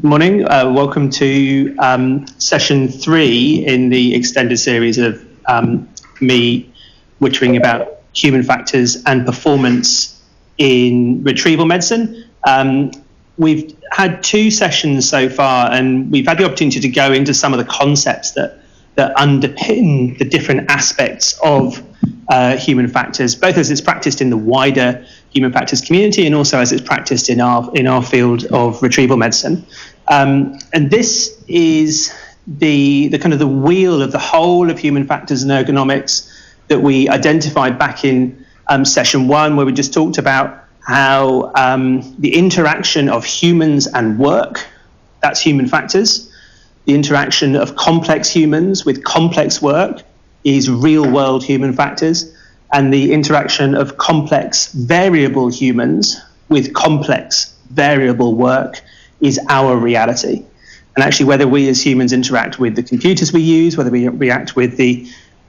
Morning. Welcome to session 3 in the extended series of me wittering about human factors and performance in retrieval medicine. We've had 2 sessions so far, and we've had the opportunity to go into some of the concepts that underpin the different aspects of human factors, both as it's practiced in the wider human factors community and also as it's practiced in our field of retrieval medicine. And this is the kind of the wheel of the whole of human factors and ergonomics that we identified back in session 1, where we just talked about how the interaction of humans and work, that's human factors. The interaction of complex humans with complex work is real-world human factors, and the interaction of complex variable humans with complex variable work is our reality. And actually, whether we as humans interact with the computers we use, whether we react with the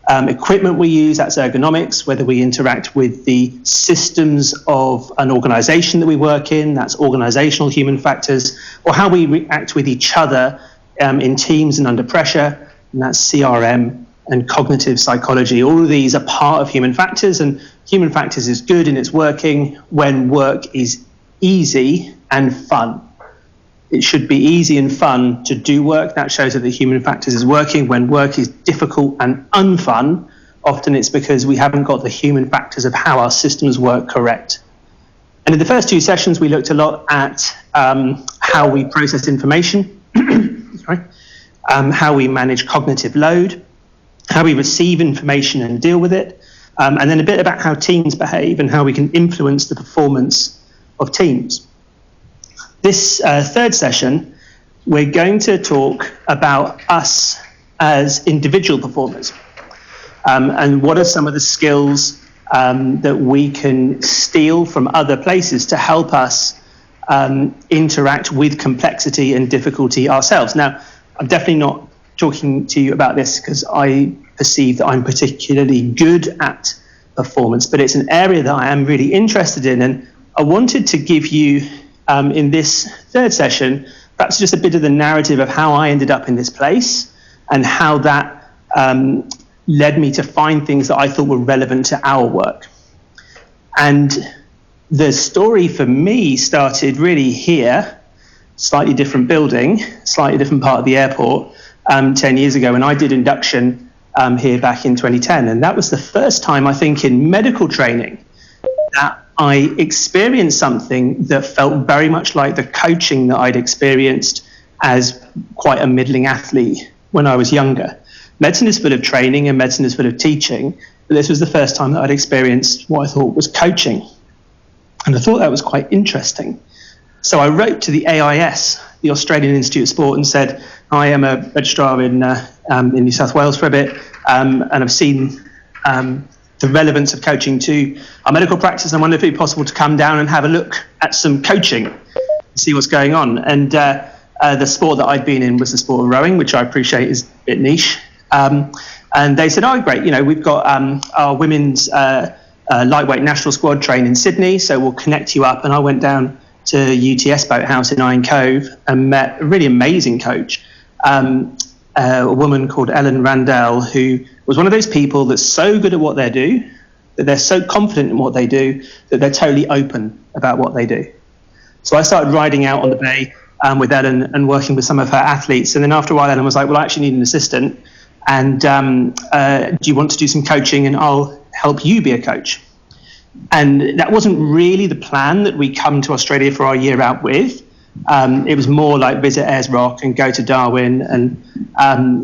equipment we use, that's ergonomics, whether we interact with the systems of an organization that we work in, that's organizational human factors, or how we react with each other in teams and under pressure, and that's CRM and cognitive psychology. All of these are part of human factors, and human factors is good and it's working when work is easy and fun. It should be easy and fun to do work. That shows that the human factors is working. When work is difficult and unfun, often it's because we haven't got the human factors of how our systems work correct. And in the first 2 sessions, we looked a lot at how we process information, how we manage cognitive load, how we receive information and deal with it, and then a bit about how teams behave and how we can influence the performance of teams. This third session, we're going to talk about us as individual performers, and what are some of the skills that we can steal from other places to help us interact with complexity and difficulty ourselves. Now, I'm definitely not talking to you about this because I perceive that I'm particularly good at performance, but it's an area that I am really interested in, and I wanted to give you in this third session perhaps just a bit of the narrative of how I ended up in this place and how that led me to find things that I thought were relevant to our work. And the story for me started really here, slightly different building, slightly different part of the airport, 10 years ago, when I did induction here back in 2010. And that was the first time, I think, in medical training that I experienced something that felt very much like the coaching that I'd experienced as quite a middling athlete when I was younger. Medicine is full of training and medicine is full of teaching, but this was the first time that I'd experienced what I thought was coaching. And I thought that was quite interesting. So I wrote to the AIS, the Australian Institute of Sport, and said, I am a registrar in New South Wales for a bit, and I've seen the relevance of coaching to our medical practice, and I wonder if it'd be possible to come down and have a look at some coaching and see what's going on. And the sport that I'd been in was the sport of rowing, which I appreciate is a bit niche. And they said, oh, great, we've got our women's lightweight national squad train in Sydney, so we'll connect you up. And I went down to UTS Boathouse in Iron Cove and met a really amazing coach, a woman called Ellen Randell, who was one of those people that's so good at what they do, that they're so confident in what they do, that they're totally open about what they do. So I started riding out on the bay with Ellen and working with some of her athletes. And then after a while, Ellen was like, well, I actually need an assistant. And do you want to do some coaching, and I'll help you be a coach? And that wasn't really the plan that we come to Australia for our year out with. It was more like visit Ayers Rock and go to Darwin and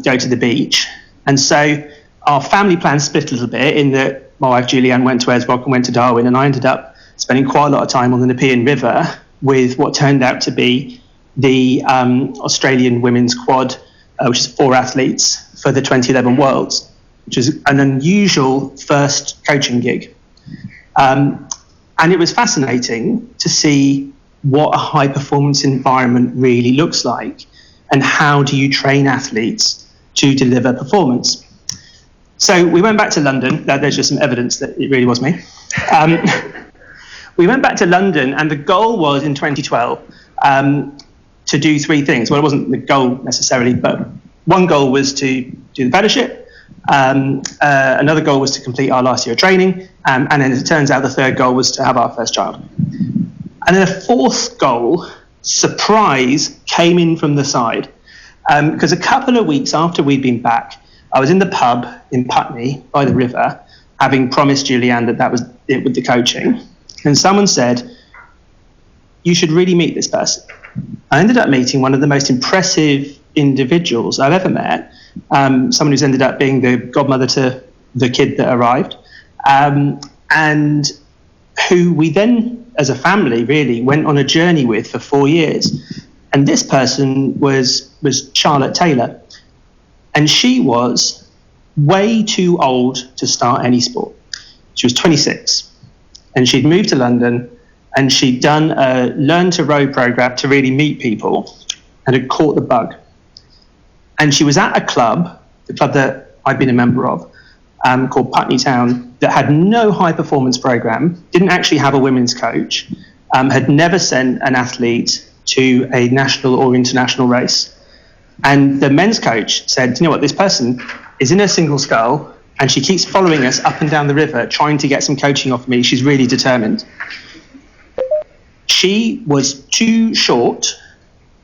go to the beach. And so our family plan split a little bit in that my wife Julianne went to Ayers Rock and went to Darwin, and I ended up spending quite a lot of time on the Nepean River with what turned out to be the Australian women's quad, which is 4 athletes for the 2011 Worlds, which is an unusual first coaching gig. And it was fascinating to see what a high performance environment really looks like, and how do you train athletes to deliver performance. So we went back to London. There's just some evidence that it really was me. we went back to London, and the goal was in 2012 to do three things. Well, it wasn't the goal necessarily, but one goal was to do the fellowship. Another goal was to complete our last year of training. And then it turns out the third goal was to have our first child. And then a fourth goal, surprise, came in from the side. Because a couple of weeks after we'd been back, I was in the pub in Putney by the river, having promised Julianne that was it with the coaching. And someone said, you should really meet this person. I ended up meeting one of the most impressive individuals I've ever met, someone who's ended up being the godmother to the kid that arrived, and who we then, as a family, really went on a journey with for 4 years. And this person was Charlotte Taylor. And she was way too old to start any sport. She was 26. And she'd moved to London, and she'd done a learn to row program to really meet people, and had caught the bug. And she was at a club, the club that I'd been a member of, called Putney Town, that had no high performance program, didn't actually have a women's coach, had never sent an athlete to a national or international race. And the men's coach said, you know what, this person is in her single scull, and she keeps following us up and down the river, trying to get some coaching off me. She's really determined. She was too short.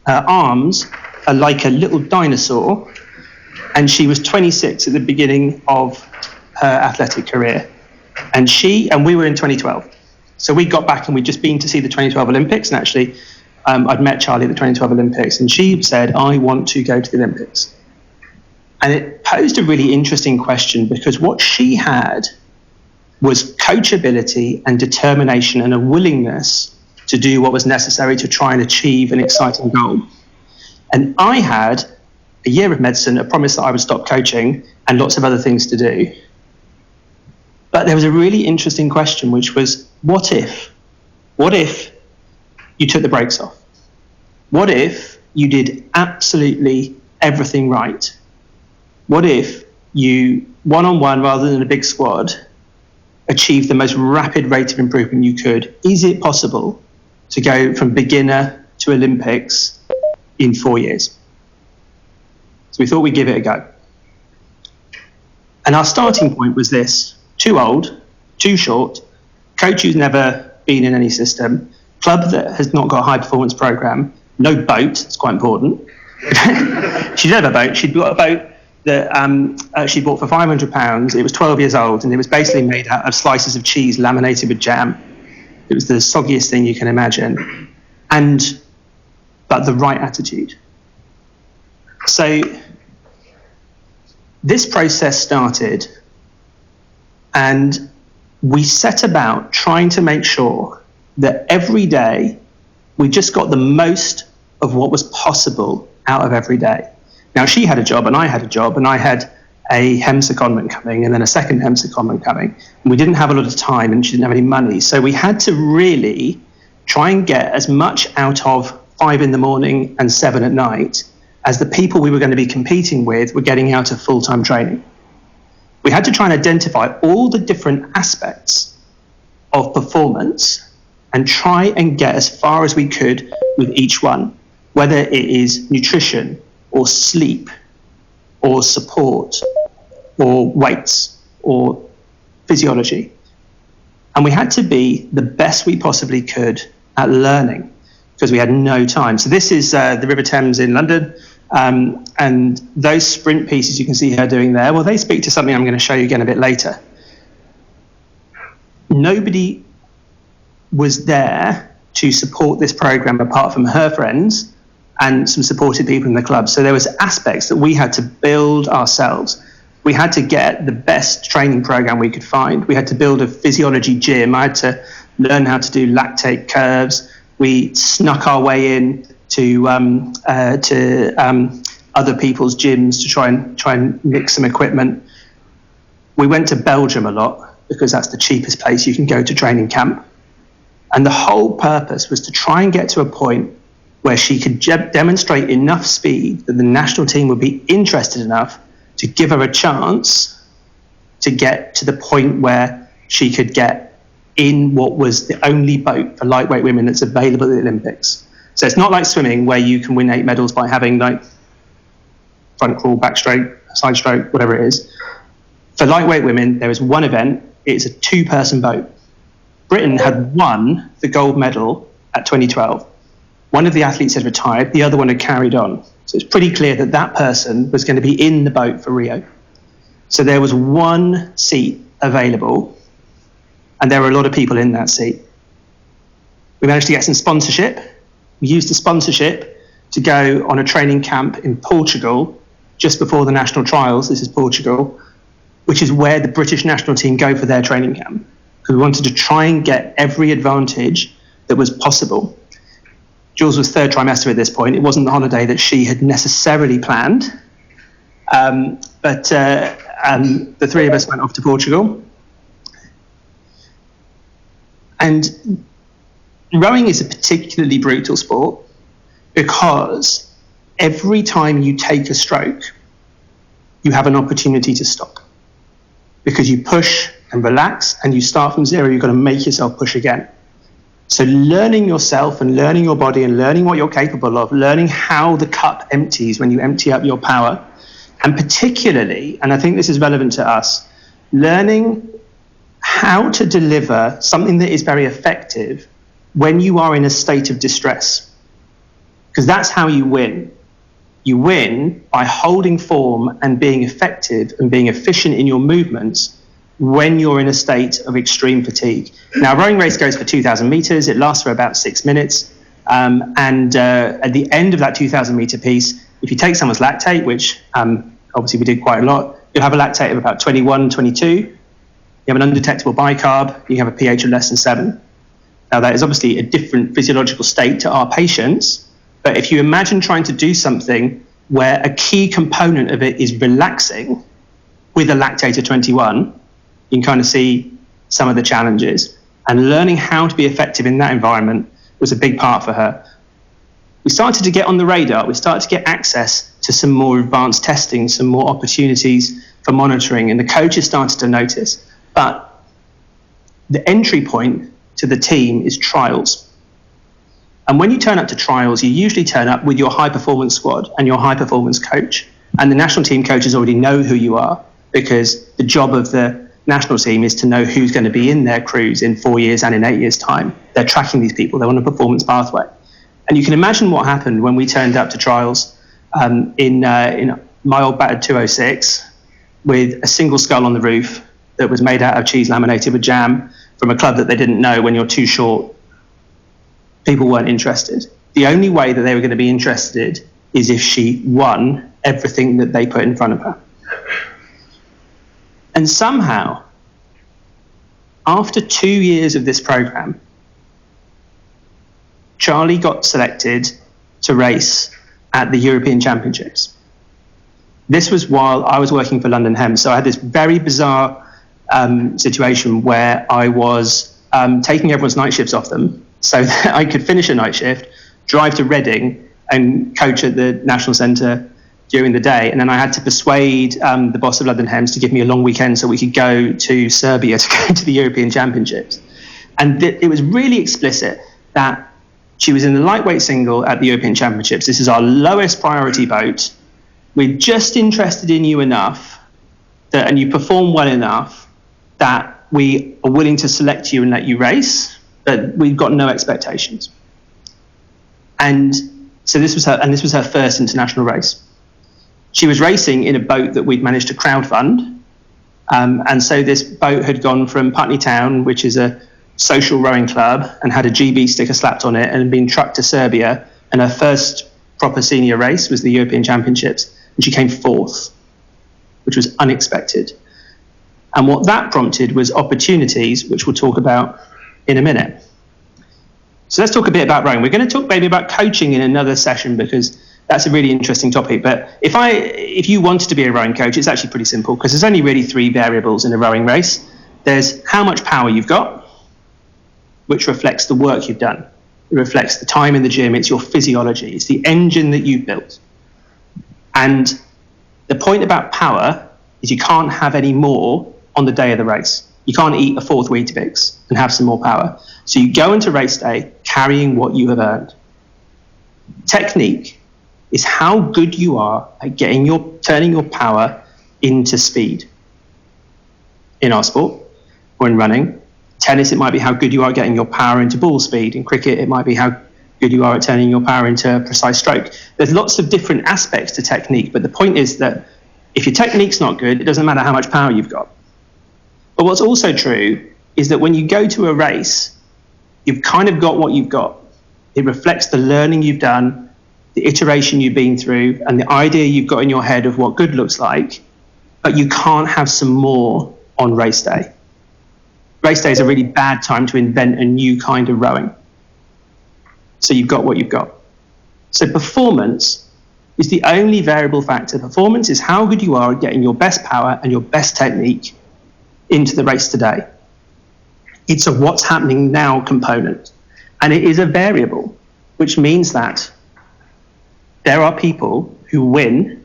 Her arms are like a little dinosaur. And she was 26 at the beginning of her athletic career. And we were in 2012. So we got back, and we'd just been to see the 2012 Olympics. And actually, I'd met Charlie at the 2012 Olympics. And she said, I want to go to the Olympics. And it posed a really interesting question, because what she had was coachability and determination and a willingness to do what was necessary to try and achieve an exciting goal. And I had a year of medicine, a promise that I would stop coaching, and lots of other things to do. But there was a really interesting question, which was, what if? What if you took the brakes off? What if you did absolutely everything right? What if you, one-on-one rather than a big squad, achieved the most rapid rate of improvement you could? Is it possible to go from beginner to Olympics in 4 years? So we thought we'd give it a go. And our starting point was this: too old, too short, coach who's never been in any system, club that has not got a high performance program, no boat, it's quite important. She'd never boat. She'd got a boat that she bought for £500. It was 12 years old, and it was basically made out of slices of cheese laminated with jam. It was the soggiest thing you can imagine, but the right attitude. So this process started, and we set about trying to make sure that every day we just got the most of what was possible out of every day. Now, she had a job, and I had a job, and I had a HEM secondment coming, and then a second HEM secondment coming. And we didn't have a lot of time, and she didn't have any money. So we had to really try and get as much out of 5 in the morning and 7 at night as the people we were going to be competing with were getting out of full-time training. We had to try and identify all the different aspects of performance and try and get as far as we could with each one, whether it is nutrition or sleep or support or weights or physiology. And we had to be the best we possibly could at learning, because we had no time. So this is the River Thames in London, and those sprint pieces you can see her doing there, well, they speak to something I'm going to show you again a bit later. Nobody was there to support this program apart from her friends and some supported people in the club. So there was aspects that we had to build ourselves. We had to get the best training program we could find. We had to build a physiology gym. I had to learn how to do lactate curves. We snuck our way in to other people's gyms to try and mix some equipment. We went to Belgium a lot because that's the cheapest place you can go to training camp. And the whole purpose was to try and get to a point where she could demonstrate enough speed that the national team would be interested enough to give her a chance to get to the point where she could get in what was the only boat for lightweight women that's available at the Olympics. So it's not like swimming where you can win 8 medals by having like front crawl, backstroke, side stroke, whatever it is. For lightweight women, there is one event. It's a 2-person boat. Britain had won the gold medal at 2012. One of the athletes had retired, the other one had carried on. So it's pretty clear that that person was going to be in the boat for Rio. So there was one seat available, and there were a lot of people in that seat. We managed to get some sponsorship. We used the sponsorship to go on a training camp in Portugal just before the national trials. This is Portugal, which is where the British national team go for their training camp, because we wanted to try and get every advantage that was possible. Jules was 3rd trimester at this point. It wasn't the holiday that she had necessarily planned, but the 3 of us went off to Portugal. And rowing is a particularly brutal sport because every time you take a stroke, you have an opportunity to stop. Because you push and relax and you start from zero, you've got to make yourself push again. So learning yourself and learning your body and learning what you're capable of, learning how the cup empties when you empty up your power, and particularly, and I think this is relevant to us, learning how to deliver something that is very effective when you are in a state of distress. Because that's how you win. You win by holding form and being effective and being efficient in your movements when you're in a state of extreme fatigue. Now, a rowing race goes for 2,000 meters. It lasts for about 6 minutes. And at the end of that 2,000 meter piece, if you take someone's lactate, which obviously we did quite a lot, you'll have a lactate of about 21, 22. You have an undetectable bicarb. You have a pH of less than 7. Now, that is obviously a different physiological state to our patients. But if you imagine trying to do something where a key component of it is relaxing with a lactate of 21, you can kind of see some of the challenges. And learning how to be effective in that environment was a big part for her. We started to get on the radar. We started to get access to some more advanced testing, some more opportunities for monitoring, and the coaches started to notice. But the entry point to the team is trials. And when you turn up to trials, you usually turn up with your high-performance squad and your high-performance coach. And the national team coaches already know who you are, because the job of the national team is to know who's going to be in their crews in 4 years and in 8 years' time. They're tracking these people. They're on a performance pathway. And you can imagine what happened when we turned up to trials in my old battered 206 with a single skull on the roof that was made out of cheese laminated with jam from a club that they didn't know. When you're too short, people weren't interested. The only way that they were going to be interested is if she won everything that they put in front of her. And somehow, after 2 years of this program, Charlie got selected to race at the European Championships. This was while I was working for London Hems. So I had this very bizarre situation where I was taking everyone's night shifts off them so that I could finish a night shift, drive to Reading and coach at the National Centre during the day. And then I had to persuade the boss of London Hems to give me a long weekend so we could go to Serbia to go to the European Championships. And it was really explicit that she was in the lightweight single at the European Championships. This is our lowest priority boat. We're just interested in you enough and you perform well enough that we are willing to select you and let you race, but we've got no expectations. And so this was her first international race. She was racing in a boat that we'd managed to crowdfund. And so this boat had gone from Putney Town, which is a social rowing club, and had a GB sticker slapped on it, and had been trucked to Serbia. And her first proper senior race was the European Championships. And she came 4th, which was unexpected. And what that prompted was opportunities, which we'll talk about in a minute. So let's talk a bit about rowing. We're going to talk maybe about coaching in another session, because that's a really interesting topic. But if you wanted to be a rowing coach, it's actually pretty simple, because there's only really 3 variables in a rowing race. There's how much power you've got, which reflects the work you've done. It reflects the time in the gym. It's your physiology. It's the engine that you've built. And the point about power is you can't have any more on the day of the race. You can't eat a fourth Weetabix and have some more power. So you go into race day carrying what you have earned. Technique is how good you are at turning your power into speed. In our sport or in running, tennis, it might be how good you are at getting your power into ball speed. In cricket, it might be how good you are at turning your power into a precise stroke. There's lots of different aspects to technique, but the point is that if your technique's not good, it doesn't matter how much power you've got. But what's also true is that when you go to a race, you've kind of got what you've got. It reflects the learning you've done, the iteration you've been through, and the idea you've got in your head of what good looks like, but you can't have some more on race day. Race day is a really bad time to invent a new kind of rowing. So you've got what you've got. So performance is the only variable factor. Performance is how good you are at getting your best power and your best technique into the race today. It's a what's happening now component. And it is a variable, which means that there are people who win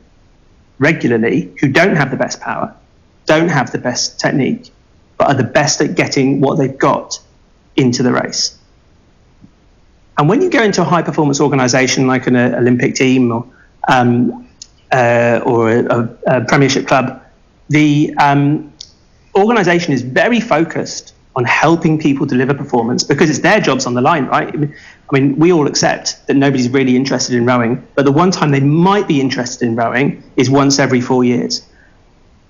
regularly who don't have the best power, don't have the best technique, but are the best at getting what they've got into the race. And when you go into a high-performance organization like an Olympic team or a Premiership club, the organization is very focused on helping people deliver performance because it's their jobs on the line, right? I mean, we all accept that nobody's really interested in rowing, but the one time they might be interested in rowing is once every 4 years.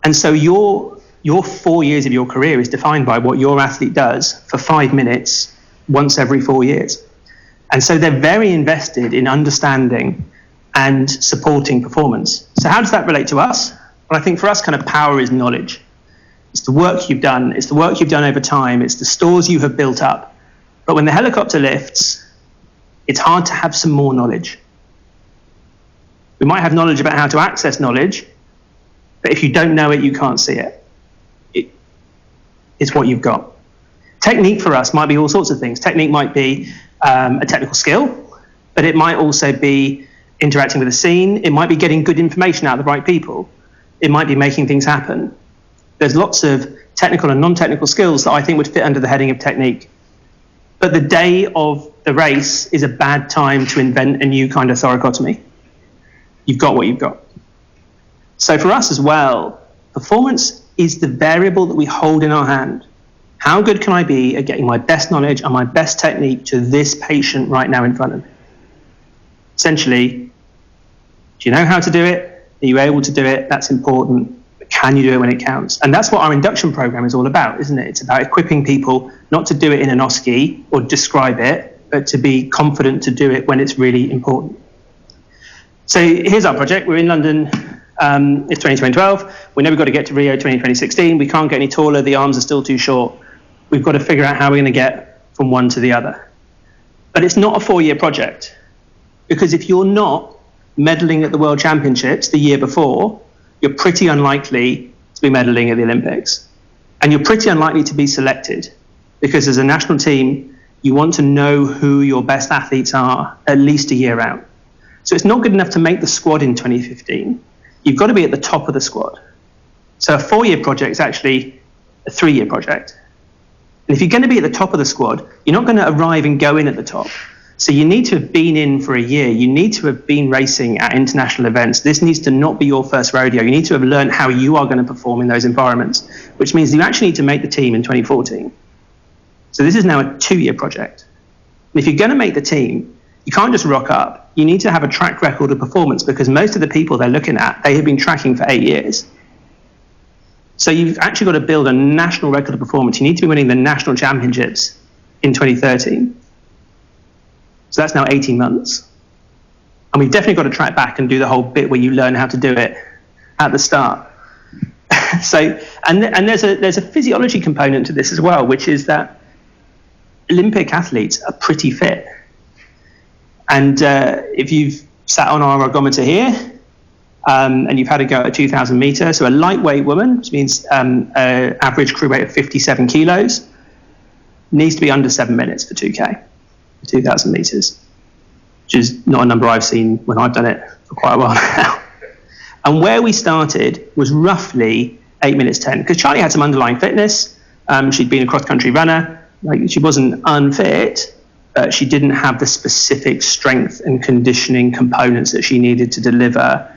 And so your 4 years of your career is defined by what your athlete does for 5 minutes once every 4 years. And so they're very invested in understanding and supporting performance. So how does that relate to us? Well, I think for us, kind of power is knowledge. It's the work you've done. It's the work you've done over time. It's the stores you have built up. But when the helicopter lifts, it's hard to have some more knowledge. We might have knowledge about how to access knowledge, but if you don't know it, you can't see it. It's what you've got. Technique for us might be all sorts of things. Technique might be a technical skill, but it might also be interacting with a scene. It might be getting good information out of the right people. It might be making things happen. There's lots of technical and non-technical skills that I think would fit under the heading of technique. But the day of the race is a bad time to invent a new kind of thoracotomy. You've got what you've got. So for us as well, performance is the variable that we hold in our hand. How good can I be at getting my best knowledge and my best technique to this patient right now in front of me? Essentially, do you know how to do it? Are you able to do it? That's important. But can you do it when it counts? And that's what our induction program is all about, isn't it? It's about equipping people not to do it in an OSCE or describe it, but to be confident to do it when it's really important. So here's our project. We're in London. It's 2012. We know we've got to get to Rio 2016. We can't get any taller. The arms are still too short. We've got to figure out how we're going to get from one to the other. But it's not a 4-year project, because if you're not medaling at the World Championships the year before, you're pretty unlikely to be medaling at the Olympics. And you're pretty unlikely to be selected, because as a national team, you want to know who your best athletes are at least a year out. So it's not good enough to make the squad in 2015. You've got to be at the top of the squad. So a 4-year project is actually a 3-year project. And if you're going to be at the top of the squad, you're not going to arrive and go in at the top. So you need to have been in for a year. You need to have been racing at international events. This needs to not be your first rodeo. You need to have learned how you are going to perform in those environments, which means you actually need to make the team in 2014. So this is now a 2-year project. And if you're going to make the team, you can't just rock up. You need to have a track record of performance, because most of the people they're looking at, they have been tracking for 8 years. So you've actually got to build a national record of performance. You need to be winning the national championships in 2013. So that's now 18 months. And we've definitely got to track back and do the whole bit where you learn how to do it at the start. And there's a physiology component to this as well, which is that Olympic athletes are pretty fit. And if you've sat on our ergometer here, and you've had to go at 2,000 meters, so a lightweight woman, which means average crew weight of 57 kilos, needs to be under 7 minutes for 2K, for 2,000 meters, which is not a number I've seen when I've done it for quite a while now. And where we started was roughly 8 minutes 10, because Charlie had some underlying fitness, She'd been a cross-country runner. Like, she wasn't unfit, but she didn't have the specific strength and conditioning components that she needed to deliver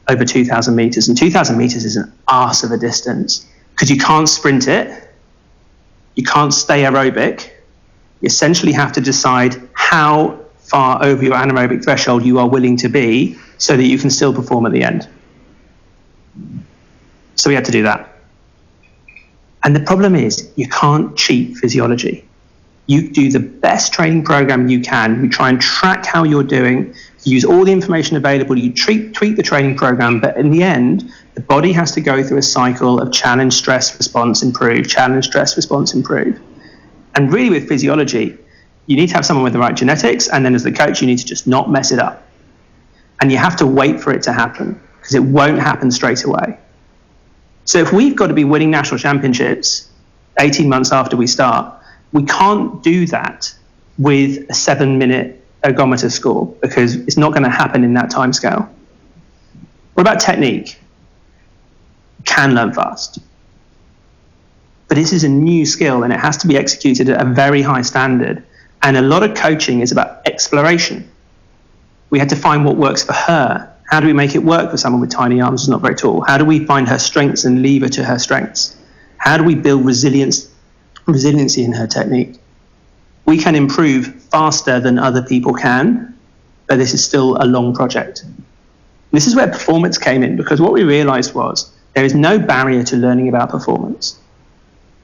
over 2,000 meters. And 2,000 meters is an arse of a distance because you can't sprint it, you can't stay aerobic. You essentially have to decide how far over your anaerobic threshold you are willing to be so that you can still perform at the end. So we had to do that. And the problem is, you can't cheat physiology. You do the best training program you can. You try and track how you're doing. You use all the information available. You tweak the training program. But in the end, the body has to go through a cycle of challenge, stress, response, improve, challenge, stress, response, improve. And really with physiology, you need to have someone with the right genetics. And then as the coach, you need to just not mess it up. And you have to wait for it to happen because it won't happen straight away. So if we've got to be winning national championships 18 months after we start, we can't do that with a 7-minute ergometer score because it's not going to happen in that time scale. What about technique? You can learn fast. But this is a new skill and it has to be executed at a very high standard. And a lot of coaching is about exploration. We had to find what works for her. How do we make it work for someone with tiny arms who's not very tall? How do we find her strengths and lever to her strengths? How do we build resiliency in her technique? We can improve faster than other people can, but this is still a long project. This is where performance came in, because what we realized was there is no barrier to learning about performance.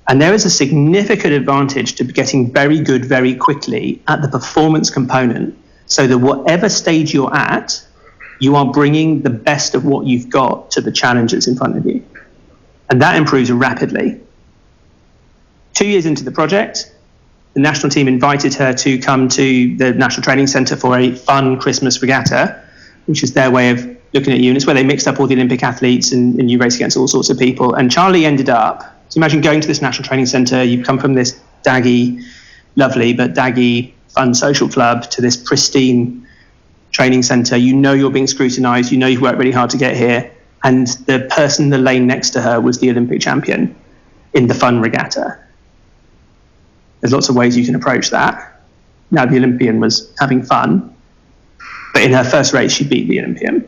And there is a significant advantage to getting very good very quickly at the performance component, so that whatever stage you're at, you are bringing the best of what you've got to the challenges in front of you. And that improves rapidly. 2 years into the project, the national team invited her to come to the National Training Centre for a fun Christmas regatta, which is their way of looking at you. And it's where they mixed up all the Olympic athletes and you race against all sorts of people. And Charlie ended up, so imagine going to this National Training Centre, you've come from this daggy, lovely, but daggy, fun social club to this pristine training centre. You know you're being scrutinised, you know you've worked really hard to get here. And the person in the lane next to her was the Olympic champion in the fun regatta. There's lots of ways you can approach that. Now, the Olympian was having fun, but in her first race, she beat the Olympian.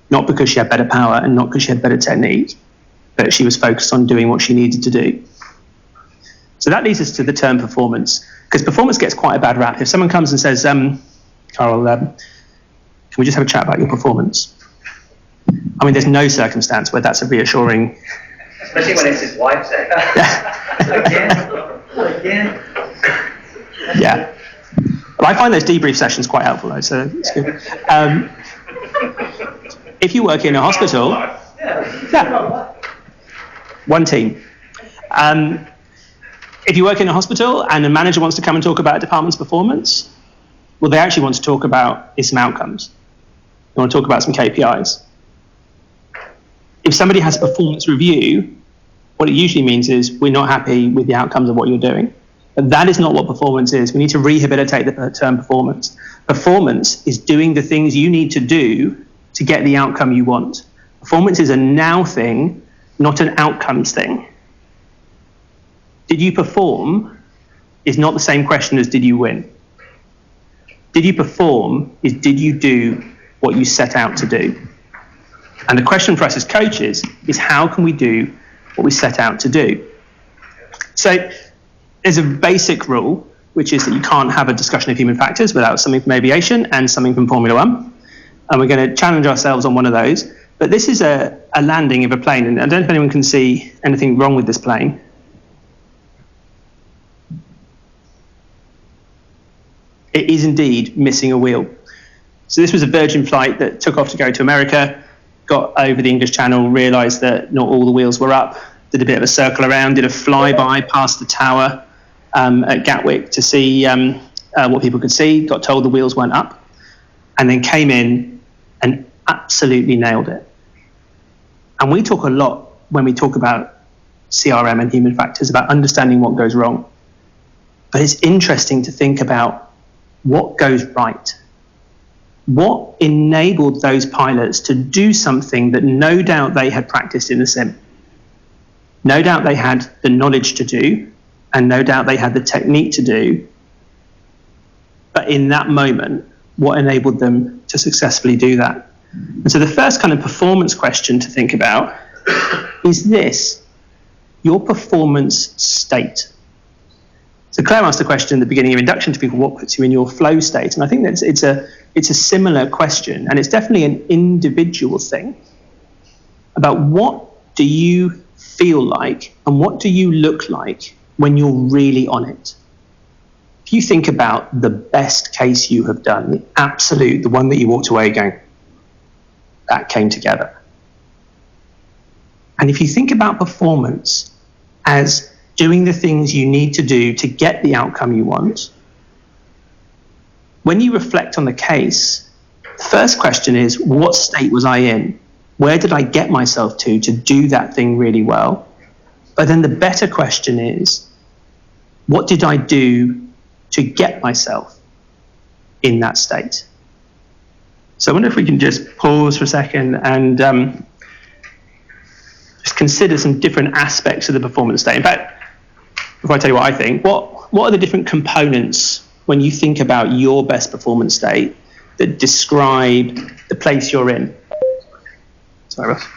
Not because she had better power and not because she had better technique, but she was focused on doing what she needed to do. So that leads us to the term performance, because performance gets quite a bad rap. If someone comes and says, Carl, can we just have a chat about your performance? I mean, there's no circumstance where that's a reassuring... Especially when it's his wife saying, again. Yeah. But I find those debrief sessions quite helpful, though, so it's good. If you work in a hospital... Yeah. One team. If you work in a hospital and a manager wants to come and talk about a department's performance, well, they actually want to talk about some outcomes. They want to talk about some KPIs. If somebody has a performance review, what it usually means is we're not happy with the outcomes of what you're doing. But that is not what performance is. We need to rehabilitate the term performance. Performance is doing the things you need to do to get the outcome you want. Performance is a now thing, not an outcomes thing. Did you perform is not the same question as did you win. Did you perform is did you do what you set out to do? And the question for us as coaches is how can we do what we set out to do? So there's a basic rule, which is that you can't have a discussion of human factors without something from aviation and something from Formula One. And we're going to challenge ourselves on one of those. But this is a landing of a plane, and I don't know if anyone can see anything wrong with this plane. It is indeed missing a wheel. So this was a Virgin flight that took off to go to America, got over the English Channel, realised that not all the wheels were up, did a bit of a circle around, did a flyby past the tower at Gatwick to see what people could see, got told the wheels weren't up, and then came in and absolutely nailed it. And we talk a lot when we talk about CRM and human factors about understanding what goes wrong. But it's interesting to think about what goes right. What enabled those pilots to do something that no doubt they had practiced in the sim? No doubt they had the knowledge to do, and no doubt they had the technique to do. But in that moment, what enabled them to successfully do that? And so the first kind of performance question to think about is this: your performance state. So Claire asked the question at the beginning of induction to people, what puts you in your flow state? And I think that it's a similar question, and it's definitely an individual thing about what do you feel like and what do you look like when you're really on it. If you think about the best case you have done, the absolute, the one that you walked away going, that came together. And if you think about performance as doing the things you need to do to get the outcome you want, when you reflect on the case, the first question is, what state was I in? Where did I get myself to do that thing really well? But then the better question is, what did I do to get myself in that state? So I wonder if we can just pause for a second and just consider some different aspects of the performance state. In fact, before I tell you what I think, what are the different components when you think about your best performance state that describe the place you're in? Sorry, Ross.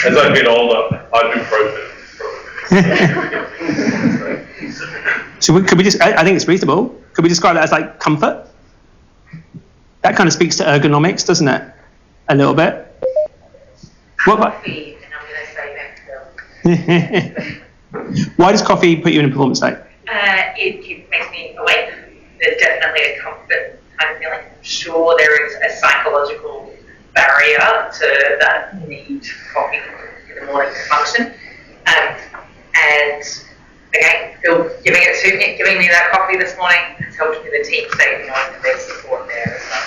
As I've been older, I do process. So could we just, I think it's reasonable, could we describe that as like comfort? That kind of speaks to ergonomics, doesn't it? A little bit. What about? Coffee, and I'm going to say that. Why does coffee put you in a performance state? It makes me awake. There's definitely a comfort kind of feeling. I'm sure there is a psychological barrier to that need for coffee in the morning to function. And again, Phil giving me that coffee this morning has helped me the team state, there's support there as well.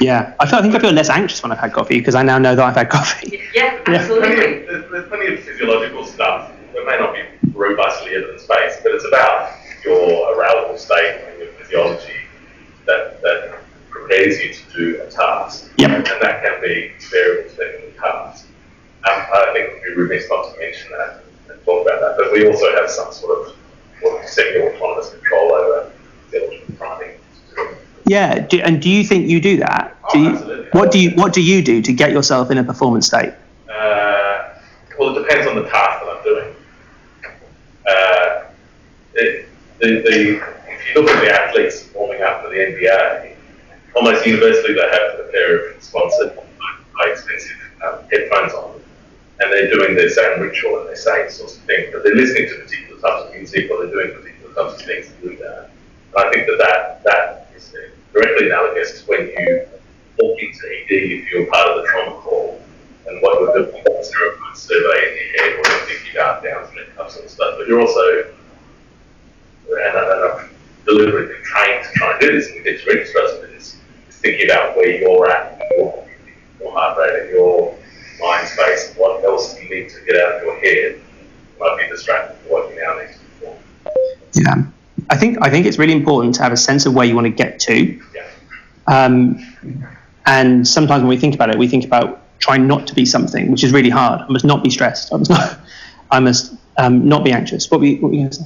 Yeah, I think I feel less anxious when I've had coffee because I now know that I've had coffee. Yeah, absolutely. There's plenty of physiological stuff that may not be robustly evidence-based, but it's about your arousal state and your physiology that prepares you to do a task. Yep. And that can be variable depending on the task. I think it would be remiss not to mention that and talk about that, but we also have some sort of semi-autonomous control over physiological priming. Yeah, do you think you do that? Absolutely. What do you do to get yourself in a performance state? Well, it depends on the task that I'm doing. If you look at the athletes warming up for the NBA, almost universally they have a pair of sponsored, high expensive headphones on, and they're doing their same ritual and their same sorts of things, but they're listening to particular types of music or they're doing particular types of things to do that. And I think that is directly analogous to when you walk into ED if you're part of the trauma call and what would the 0-point survey in your head, what you're thinking about downs and cups and stuff, but you're also, and I've deliberately been trained to try and do this, and we get to register us with this, is thinking about where you're at, your heart rate and your mind space, and what else you need to get out of your head might be distracted from what you now need to perform. Yeah, I think it's really important to have a sense of where you want to get to. Yeah. And sometimes when we think about it, we think about trying not to be something, which is really hard. I must not be stressed. I must not be anxious. What were you going to say?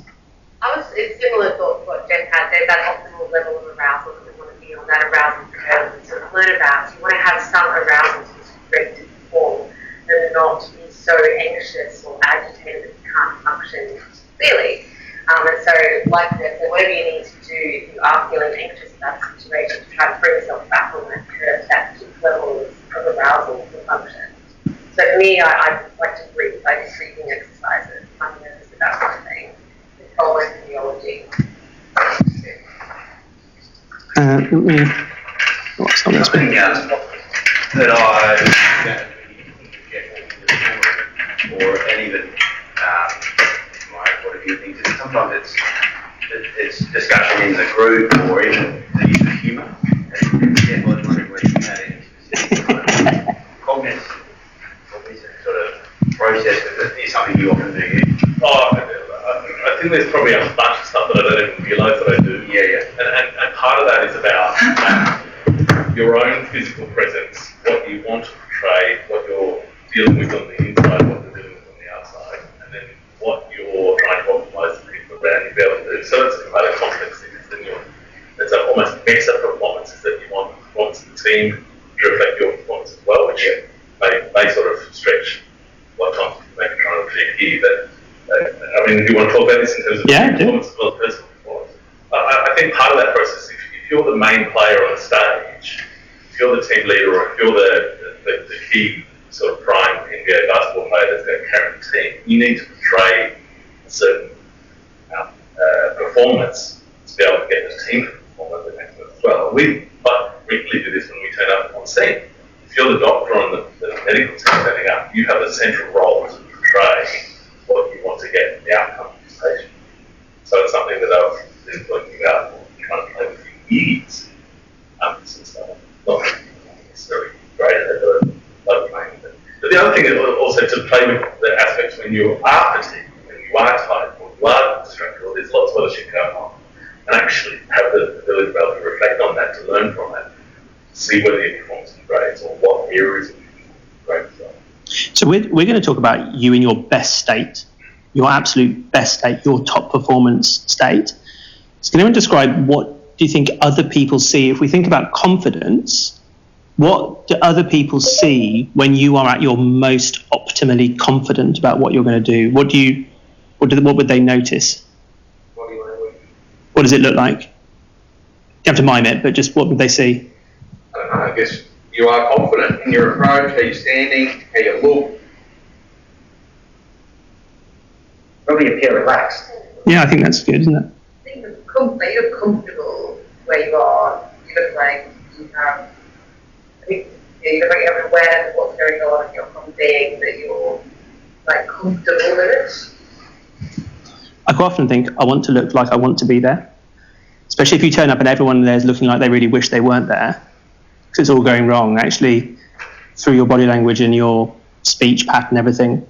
It's similar thought to what Jen had. There's that optimal level of arousal that we want to be on, that arousal curve that's included about. You want to have some arousal to be ready to perform and not be so anxious or agitated that you can't function clearly. And so, like I said, whatever you need to do if you are feeling anxious about the situation to try to bring yourself back on that curve, that level of arousal to function. So for me, I like to breathe, like breathing exercises. I'm nervous about something. Controlling physiology. What's on this Something one? that I found really or and even my point of view things is sometimes it's discussion in the group or even the use of humour. And yeah, I was wondering whether you had any specific kind of cognitive sort of process with it. Is something you often do? I think there's probably a bunch of stuff that I don't even realise that I do. Yeah. And part of that is about your own physical presence, what you want to portray, what you're dealing with on the inside, what the mix of performances that you want the performance of the team to reflect your performance as well, which may sort of stretch what Tom's maybe trying to achieve here. But I mean, do you want to talk about this in terms of performance as well as personal performance? I think part of that process, if you're the main player on the stage, if you're the team leader, or if you're the key sort of prime NBA basketball player that's going to carry the team, you need to portray a certain performance to be able to get the team to perform at the next level as well. We frequently do this when we turn up on scene. If you're the doctor on the medical team setting up, you have a central role to portray what you want to get the outcome of this patient. So it's something that I've been looking about trying to play with for years. Since I'm not necessarily great at it, but I'm playing with it. But the other thing is also to play with the aspects when you are fatigued, when you are tired, or you are distracted, or there's lots of other shit going on, and actually have the ability to be able to reflect on that, to learn from it, see whether your performance is great or what areas of great as well. So we're going to talk about you in your best state, your absolute best state, your top performance state. So can anyone describe what do you think other people see? If we think about confidence, what do other people see when you are at your most optimally confident about what you're going to do? What would they notice? What does it look like? You have to mime it, but just what would they see? I don't know, I guess you are confident in your approach, how you're standing, how you look. Probably appear relaxed. Yeah, I think that's good, isn't it? I think you're comfortable where you are. You look like you have, you look like you have an awareness of what's going on, and you're being that you're like comfortable with it. I quite often think I want to look like I want to be there, especially if you turn up and everyone there is looking like they really wish they weren't there, because it's all going wrong. Actually, through your body language and your speech pattern, everything,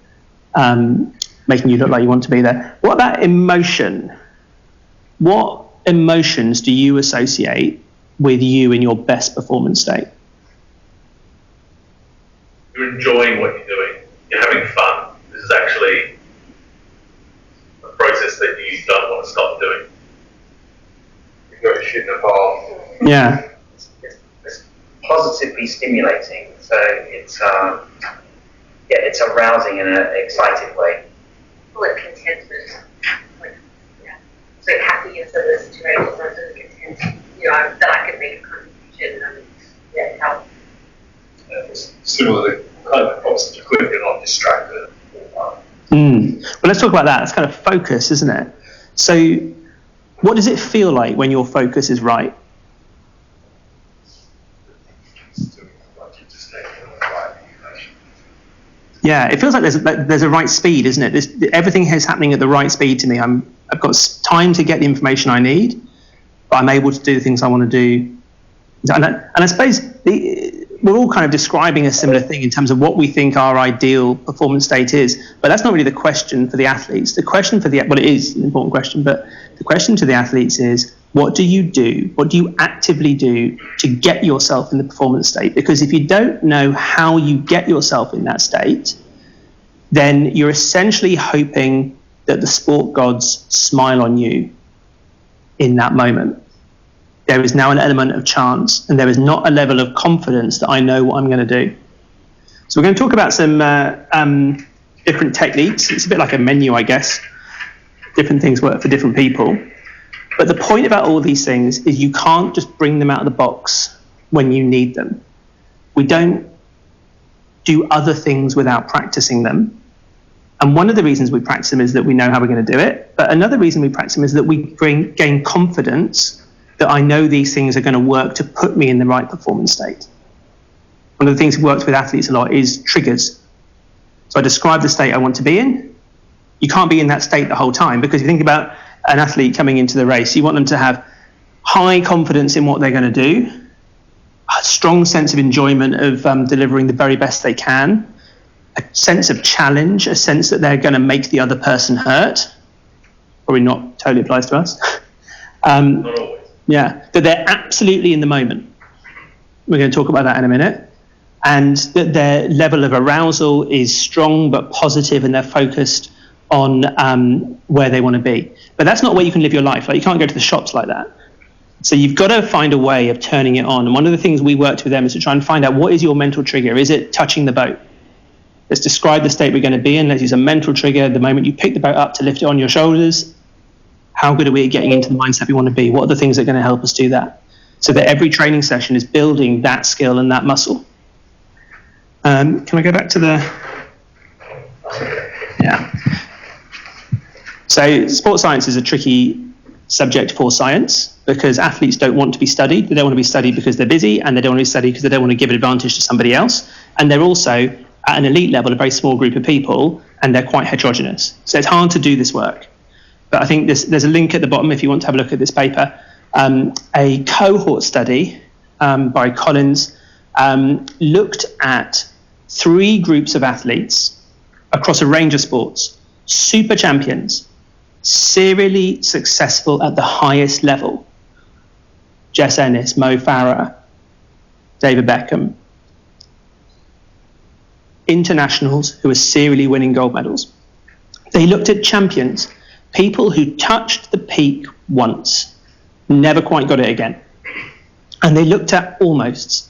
making you look like you want to be there. What about emotion? What emotions do you associate with you in your best performance state? You're enjoying what you're doing. You're having fun. This is actually a process that you don't want to stop doing. You've got your shit in a pile. Yeah. It's positively stimulating. So it's it's arousing in an exciting way. Call it contentment. So happiness in the situation, rather than content, that I can make a contribution and help. It's similarly, kind of opposite to quick, you're not distracted. Well, let's talk about that. It's kind of focus, isn't it? So what does it feel like when your focus is right? Yeah, it feels like there's a right speed, isn't it? Everything is happening at the right speed to me. I've got time to get the information I need, but I'm able to do the things I want to do. And I suppose we're all kind of describing a similar thing in terms of what we think our ideal performance state is, but that's not really the question for the athletes. The question for it is an important question, but the question to the athletes is, what do you do? What do you actively do to get yourself in the performance state? Because if you don't know how you get yourself in that state, then you're essentially hoping that the sport gods smile on you in that moment. There is now an element of chance, and there is not a level of confidence that I know what I'm going to do. So we're going to talk about some different techniques. It's a bit like a menu, I guess. Different things work for different people. But the point about all these things is you can't just bring them out of the box when you need them. We don't do other things without practicing them. And one of the reasons we practice them is that we know how we're going to do it. But another reason we practice them is that we gain confidence that I know these things are going to work to put me in the right performance state. One of the things that works with athletes a lot is triggers. So I describe the state I want to be in. You can't be in that state the whole time, because if you think about an athlete coming into the race, you want them to have high confidence in what they're going to do, a strong sense of enjoyment of delivering the very best they can, a sense of challenge, a sense that they're going to make the other person hurt. Probably not totally applies to us. Not always. Yeah, that they're absolutely in the moment. We're going to talk about that in a minute. And that their level of arousal is strong but positive, and they're focused on where they want to be. But that's not where you can live your life. Like, you can't go to the shops like that. So you've got to find a way of turning it on. And one of the things we worked with them is to try and find out, what is your mental trigger? Is it touching the boat? Let's describe the state we're going to be in. Let's use a mental trigger. The moment you pick the boat up to lift it on your shoulders, how good are we at getting into the mindset we want to be? What are the things that are going to help us do that? So that every training session is building that skill and that muscle. Can I go back to the... Yeah. So sports science is a tricky subject for science, because athletes don't want to be studied. They don't want to be studied because they're busy, and they don't want to be studied because they don't want to give an advantage to somebody else. And they're also, at an elite level, a very small group of people, and they're quite heterogeneous. So it's hard to do this work. But I think there's a link at the bottom if you want to have a look at this paper. A cohort study by Collins looked at 3 groups of athletes across a range of sports, super champions, serially successful at the highest level. Jess Ennis, Mo Farah, David Beckham. Internationals who are serially winning gold medals. They looked at champions, people who touched the peak once, never quite got it again. And they looked at almosts,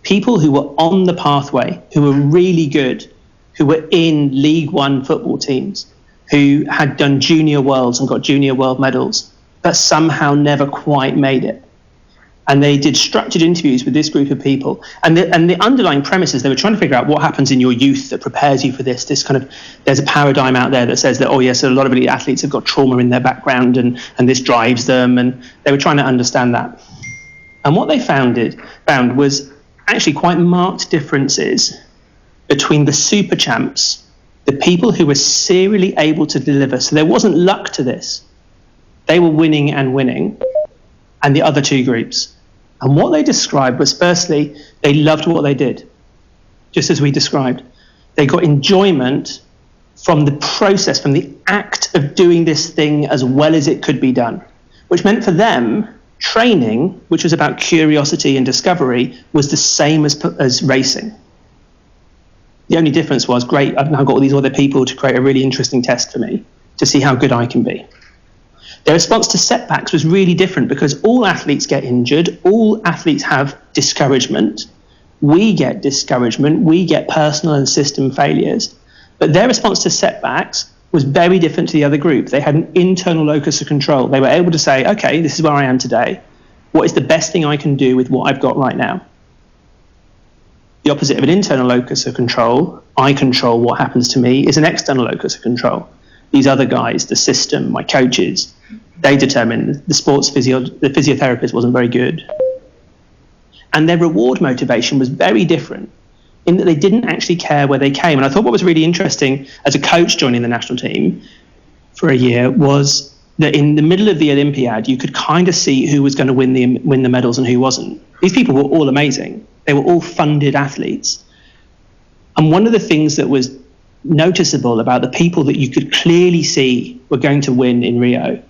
people who were on the pathway, who were really good, who were in League One football teams, who had done junior worlds and got junior world medals, but somehow never quite made it. And they did structured interviews with this group of people. And the underlying premise is they were trying to figure out what happens in your youth that prepares you for this. This kind of, there's a paradigm out there that says that, oh yes, a lot of elite athletes have got trauma in their background and this drives them. And they were trying to understand that. And what they found was actually quite marked differences between the super champs, the people who were serially able to deliver. So there wasn't luck to this. They were winning, and the other 2 groups. And what they described was, firstly, they loved what they did, just as we described. They got enjoyment from the process, from the act of doing this thing as well as it could be done, which meant for them, training, which was about curiosity and discovery, was the same as racing. The only difference was, great, I've now got all these other people to create a really interesting test for me to see how good I can be. Their response to setbacks was really different, because all athletes get injured, all athletes have discouragement. We get discouragement, we get personal and system failures. But their response to setbacks was very different to the other group. They had an internal locus of control. They were able to say, okay, this is where I am today. What is the best thing I can do with what I've got right now? The opposite of an internal locus of control, I control what happens to me, is an external locus of control. These other guys, the system, my coaches, they determined the physiotherapist wasn't very good. And their reward motivation was very different, in that they didn't actually care where they came. And I thought what was really interesting as a coach joining the national team for a year was that in the middle of the Olympiad, you could kind of see who was going to win the medals and who wasn't. These people were all amazing. They were all funded athletes. And one of the things that was noticeable about the people that you could clearly see were going to win in Rio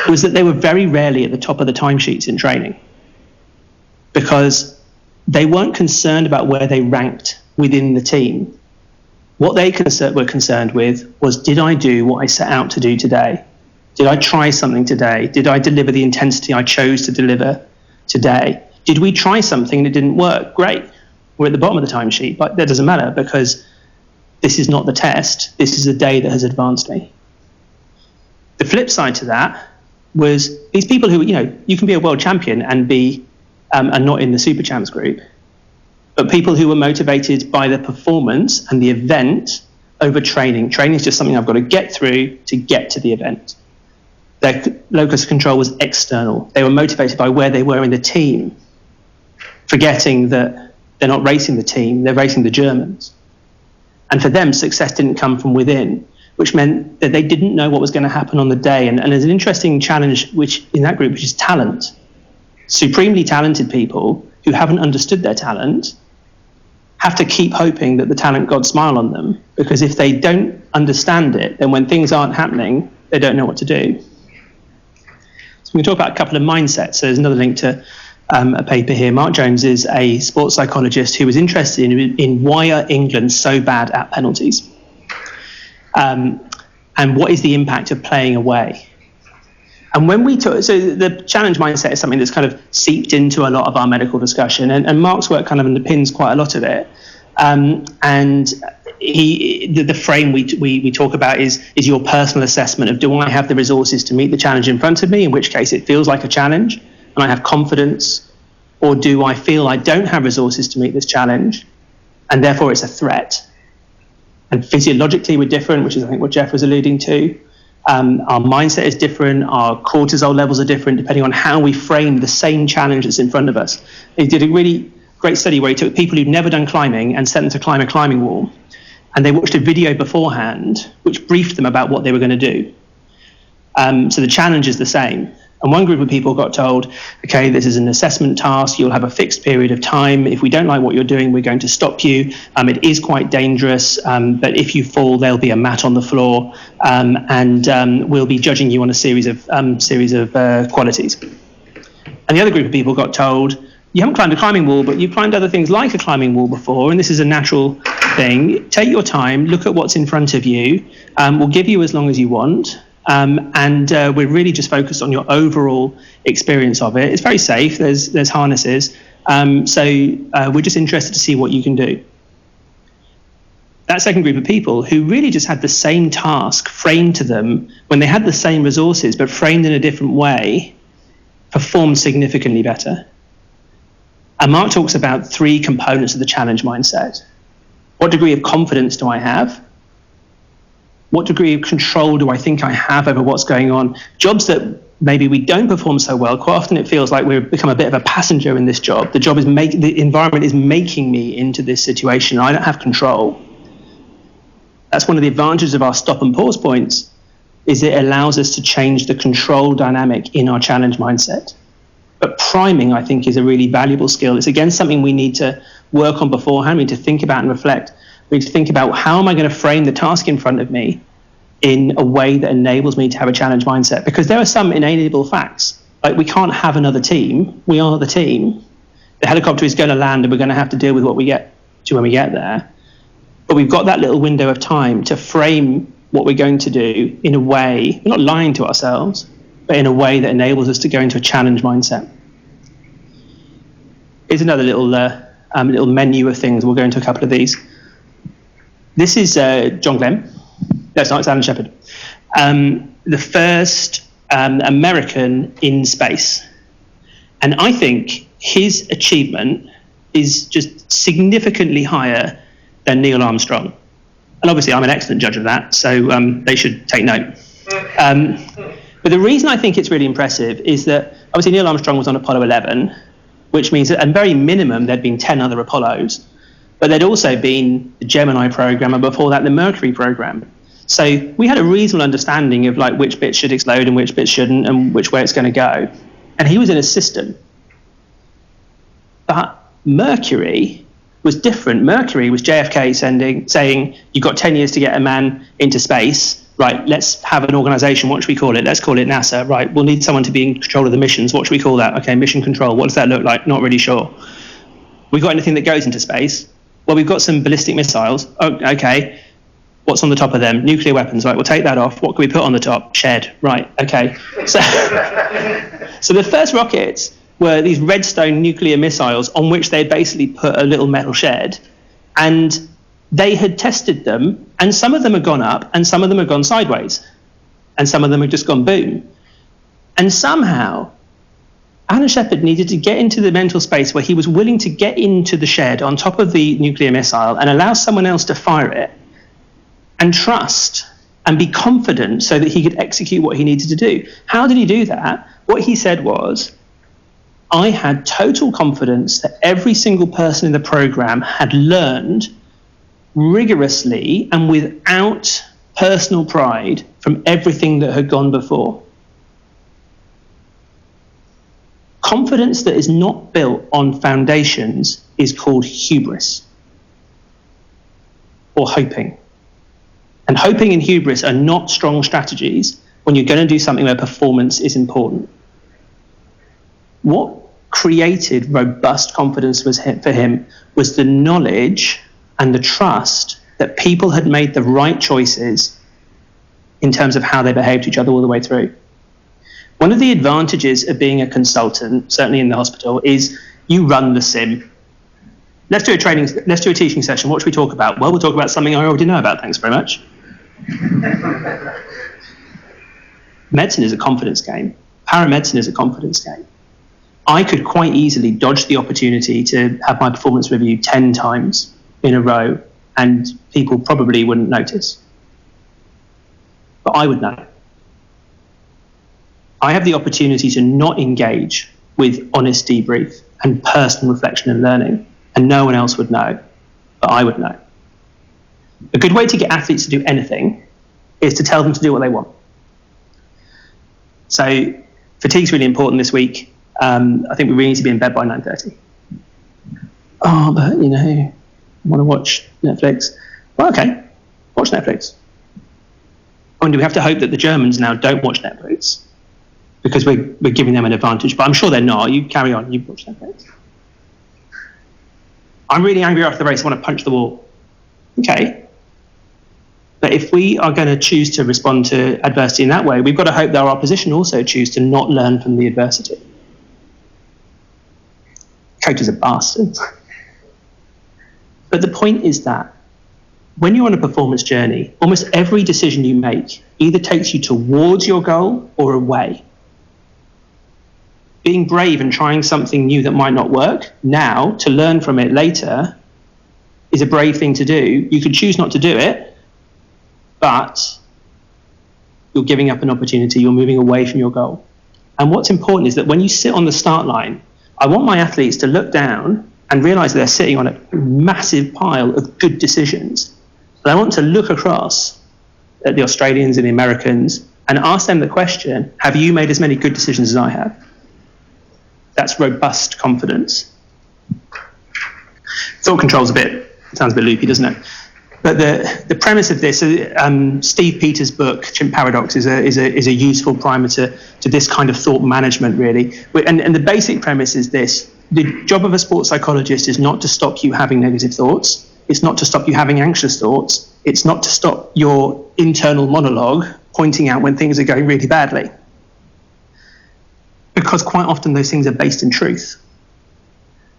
was that they were very rarely at the top of the timesheets in training, because they weren't concerned about where they ranked within the team. What they were concerned with was, did I do what I set out to do today? Did I try something today? Did I deliver the intensity I chose to deliver today? Did we try something that didn't work? Great. We're at the bottom of the timesheet, but that doesn't matter, because this is not the test. This is a day that has advanced me. The flip side to that was these people who, you can be a world champion and be and not in the super champs group, but people who were motivated by the performance and the event over training. Training is just something I've got to get through to get to the event. Their locus of control was external. They were motivated by where they were in the team, forgetting that they're not racing the team, they're racing the Germans. And for them, success didn't come from within, which meant that they didn't know what was going to happen on the day. And there's an interesting challenge in that group, which is talent. Supremely talented people who haven't understood their talent have to keep hoping that the talent gods smile on them, because if they don't understand it, then when things aren't happening, they don't know what to do. So we can talk about a couple of mindsets. So there's another link to a paper here. Mark Jones is a sports psychologist who was interested in why are England so bad at penalties, and what is the impact of playing away. And when we talk, so the challenge mindset is something that's kind of seeped into a lot of our medical discussion, and Mark's work kind of underpins quite a lot of it. And the frame we talk about is your personal assessment of, do I have the resources to meet the challenge in front of me, in which case it feels like a challenge and I have confidence, or do I feel I don't have resources to meet this challenge and therefore it's a threat? And physiologically we're different, which is I think what Jeff was alluding to. Our mindset is different, our cortisol levels are different depending on how we frame the same challenge that's in front of us. He did a really great study where he took people who'd never done climbing and sent them to climb a climbing wall, and they watched a video beforehand which briefed them about what they were going to do. So the challenge is the same. And one group of people got told, okay, this is an assessment task, you'll have a fixed period of time. If we don't like what you're doing, we're going to stop you. It is quite dangerous, but if you fall, there'll be a mat on the floor, and we'll be judging you on a series of qualities. And the other group of people got told, you haven't climbed a climbing wall, but you've climbed other things like a climbing wall before, and this is a natural thing. Take your time, look at what's in front of you. We'll give you as long as you want. And we're really just focused on your overall experience of it. It's very safe. There's harnesses. So we're just interested to see what you can do. That second group of people who really just had the same task framed to them when they had the same resources but framed in a different way performed significantly better. And Mark talks about 3 components of the challenge mindset. What degree of confidence do I have? What degree of control do I think I have over what's going on? Jobs that maybe we don't perform so well, quite often it feels like we've become a bit of a passenger in this job. The environment is making me into this situation. I don't have control. That's one of the advantages of our stop and pause points, is it allows us to change the control dynamic in our challenge mindset. But priming, I think, is a really valuable skill. It's, again, something we need to work on beforehand. We need to think about and reflect. We need to think about, how am I going to frame the task in front of me in a way that enables me to have a challenge mindset? Because there are some inalienable facts. Like, we can't have another team. We are the team. The helicopter is going to land and we're going to have to deal with what we get to when we get there. But we've got that little window of time to frame what we're going to do in a way, we're not lying to ourselves, but in a way that enables us to go into a challenge mindset. Here's another little menu of things. We'll go into a couple of these. This is John Glenn. No, it's not, it's Alan Shepard. The first American in space. And I think his achievement is just significantly higher than Neil Armstrong. And obviously I'm an excellent judge of that, so they should take note. But the reason I think it's really impressive is that obviously Neil Armstrong was on Apollo 11, which means that at very minimum there'd been 10 other Apollos, but there'd also been the Gemini program, and before that the Mercury program. So we had a reasonable understanding of like which bits should explode and which bits shouldn't and which way it's going to go. And he was in a system. But Mercury was different. Mercury was JFK saying, you've got 10 years to get a man into space. Right, let's have an organisation. What should we call it? Let's call it NASA. Right, we'll need someone to be in control of the missions. What should we call that? Okay, mission control. What does that look like? Not really sure. We got anything that goes into space? Well, we've got some ballistic missiles. Oh, okay. What's on the top of them? Nuclear weapons. Right, we'll take that off. What can we put on the top? Shed. Right, okay. So the first rockets were these Redstone nuclear missiles on which they basically put a little metal shed, and they had tested them, and some of them had gone up and some of them had gone sideways and some of them had just gone boom. And somehow Alan Shepard needed to get into the mental space where he was willing to get into the shed on top of the nuclear missile and allow someone else to fire it and trust and be confident so that he could execute what he needed to do. How did he do that? What he said was, I had total confidence that every single person in the program had learned rigorously and without personal pride from everything that had gone before. Confidence that is not built on foundations is called hubris, or hoping. And hoping and hubris are not strong strategies when you're going to do something where performance is important. What created robust confidence for him was the knowledge and the trust that people had made the right choices in terms of how they behaved to each other all the way through. One of the advantages of being a consultant, certainly in the hospital, is you run the sim. Let's do a teaching session. What should we talk about? Well, we'll talk about something I already know about. Thanks very much. Medicine is a confidence game. Paramedicine is a confidence game. I could quite easily dodge the opportunity to have my performance review 10 times in a row, and people probably wouldn't notice. But I would know. I have the opportunity to not engage with honest debrief and personal reflection and learning, and no one else would know, but I would know. A good way to get athletes to do anything is to tell them to do what they want. So fatigue's really important this week. I think we really need to be in bed by 9:30. Oh, but I want to watch Netflix. Well, okay, watch Netflix. And do we have to hope that the Germans now don't watch Netflix because we're giving them an advantage? But I'm sure they're not. You carry on. You watch Netflix. I'm really angry after the race. I want to punch the wall. Okay. But if we are going to choose to respond to adversity in that way, we've got to hope that our opposition also choose to not learn from the adversity. Coaches are bastards. But the point is that when you're on a performance journey, almost every decision you make either takes you towards your goal or away. Being brave and trying something new that might not work now to learn from it later is a brave thing to do. You could choose not to do it, but you're giving up an opportunity, you're moving away from your goal. And what's important is that when you sit on the start line, I want my athletes to look down and realize they're sitting on a massive pile of good decisions. But I want to look across at the Australians and the Americans and ask them the question, have you made as many good decisions as I have? That's robust confidence. Thought control's sounds a bit loopy, doesn't it? But the premise of this, Steve Peters' book, Chimp Paradox, is a useful primer to this kind of thought management, really. And the basic premise is this: the job of a sports psychologist is not to stop you having negative thoughts. It's not to stop you having anxious thoughts. It's not to stop your internal monologue pointing out when things are going really badly. Because quite often those things are based in truth.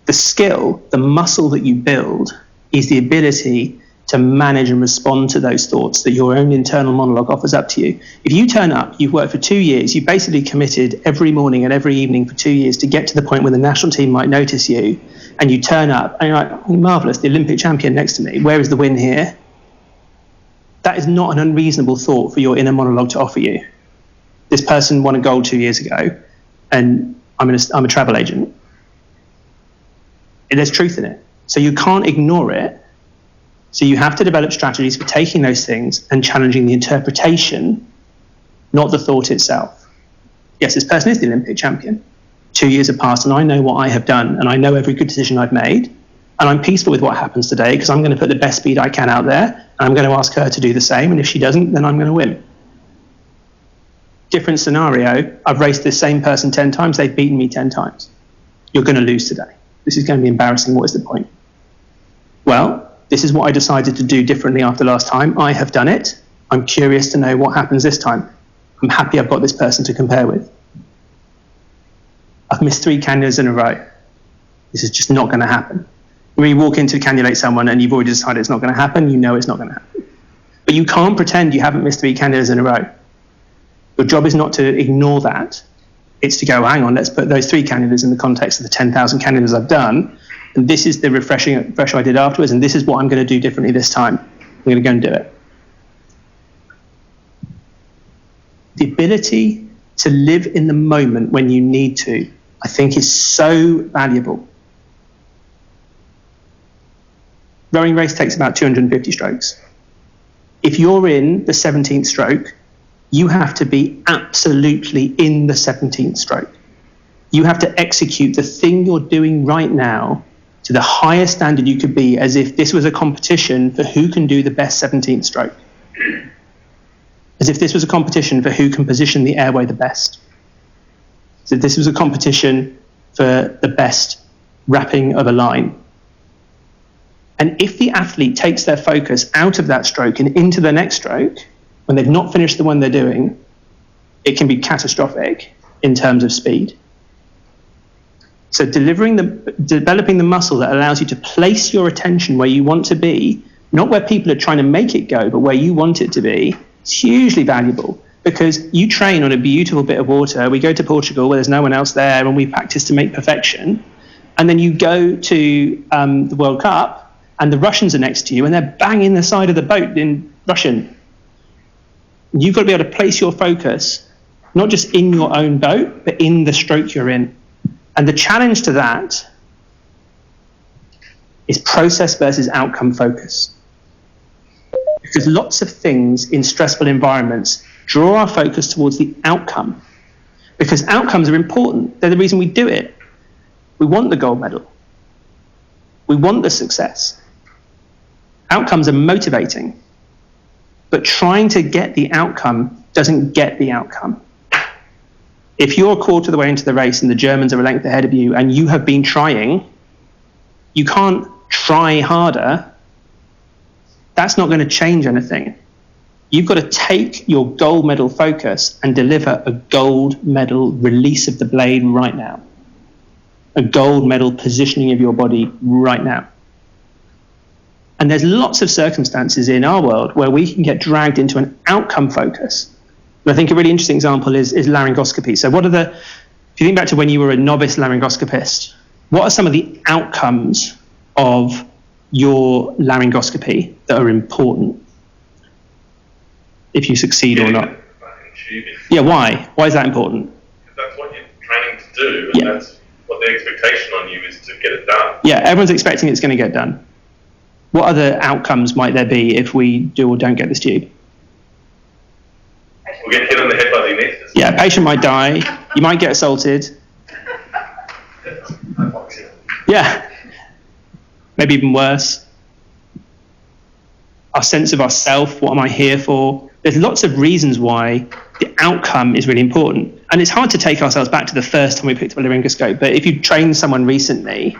The skill, the muscle that you build, is the ability to manage and respond to those thoughts that your own internal monologue offers up to you. If you turn up, you've worked for 2 years, you basically committed every morning and every evening for 2 years to get to the point where the national team might notice you, and you turn up and you're like, oh, marvellous, the Olympic champion next to me, where is the win here? That is not an unreasonable thought for your inner monologue to offer you. This person won a gold 2 years ago, and I'm a travel agent. There's truth in it. So you can't ignore it. So you have to develop strategies for taking those things and challenging the interpretation, not the thought itself. Yes, this person is the Olympic champion. 2 years have passed and I know what I have done and I know every good decision I've made, and I'm peaceful with what happens today because I'm going to put the best speed I can out there and I'm going to ask her to do the same, and if she doesn't, then I'm going to win. Different scenario, I've raced this same person 10 times, they've beaten me 10 times. You're going to lose today. This is going to be embarrassing. What is the point? Well, this is what I decided to do differently after last time. I have done it. I'm curious to know what happens this time. I'm happy I've got this person to compare with. I've missed 3 cannulas in a row. This is just not going to happen. When you walk in to cannulate someone and you've already decided it's not going to happen, you know it's not going to happen. But you can't pretend you haven't missed 3 cannulas in a row. Your job is not to ignore that. It's to go, hang on, let's put those 3 cannulas in the context of the 10,000 cannulas I've done. And this is the refresh I did afterwards, and this is what I'm going to do differently this time. I'm going to go and do it. The ability to live in the moment when you need to, I think, is so valuable. Rowing race takes about 250 strokes. If you're in the 17th stroke, you have to be absolutely in the 17th stroke. You have to execute the thing you're doing right now to the highest standard you could be, as if this was a competition for who can do the best 17th stroke. As if this was a competition for who can position the airway the best. As if this was a competition for the best wrapping of a line. And if the athlete takes their focus out of that stroke and into the next stroke, when they've not finished the one they're doing, it can be catastrophic. in terms of speed. So developing the muscle that allows you to place your attention where you want to be, not where people are trying to make it go, but where you want it to be, is hugely valuable. Because you train on a beautiful bit of water. We go to Portugal where there's no one else there and we practice to make perfection. And then you go to the World Cup and the Russians are next to you and they're banging the side of the boat in Russian. You've got to be able to place your focus, not just in your own boat, but in the stroke you're in. And the challenge to that is process versus outcome focus. Because lots of things in stressful environments draw our focus towards the outcome. Because outcomes are important. They're the reason we do it. We want the gold medal. We want the success. Outcomes are motivating. But trying to get the outcome doesn't get the outcome. If you're a quarter of the way into the race and the Germans are a length ahead of you and you have been trying, you can't try harder. That's not going to change anything. You've got to take your gold medal focus and deliver a gold medal release of the blade right now. A gold medal positioning of your body right now. And there's lots of circumstances in our world where we can get dragged into an outcome focus. And I think a really interesting example is laryngoscopy. So if you think back to when you were a novice laryngoscopist, what are some of the outcomes of your laryngoscopy that are important? If you succeed or not. Yeah, why? Why is that important? Because that's what you're training to do, and that's what the expectation on you is to get it done. Yeah, everyone's expecting it's going to get done. What other outcomes might there be if we do or don't get this tube? We'll get hit on the head by the anaesthetist. Yeah, patient might die. You might get assaulted. Yeah. Maybe even worse. Our sense of ourself, what am I here for? There's lots of reasons why the outcome is really important. And it's hard to take ourselves back to the first time we picked up a laryngoscope, but if you train someone recently,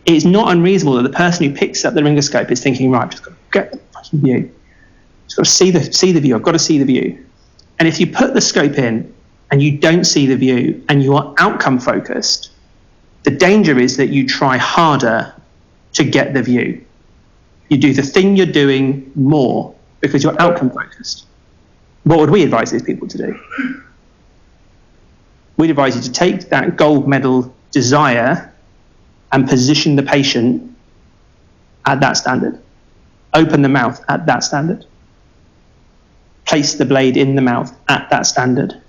it's not unreasonable that the person who picks up the laryngoscope is thinking, right, I've just got to get the fucking view. Just got to see the view. I've got to see the view. And if you put the scope in and you don't see the view and you are outcome focused, the danger is that you try harder to get the view. You do the thing you're doing more because you're outcome focused. What would we advise these people to do? We'd advise you to take that gold medal desire and position the patient at that standard. Open the mouth at that standard. Place the blade in the mouth at that standard.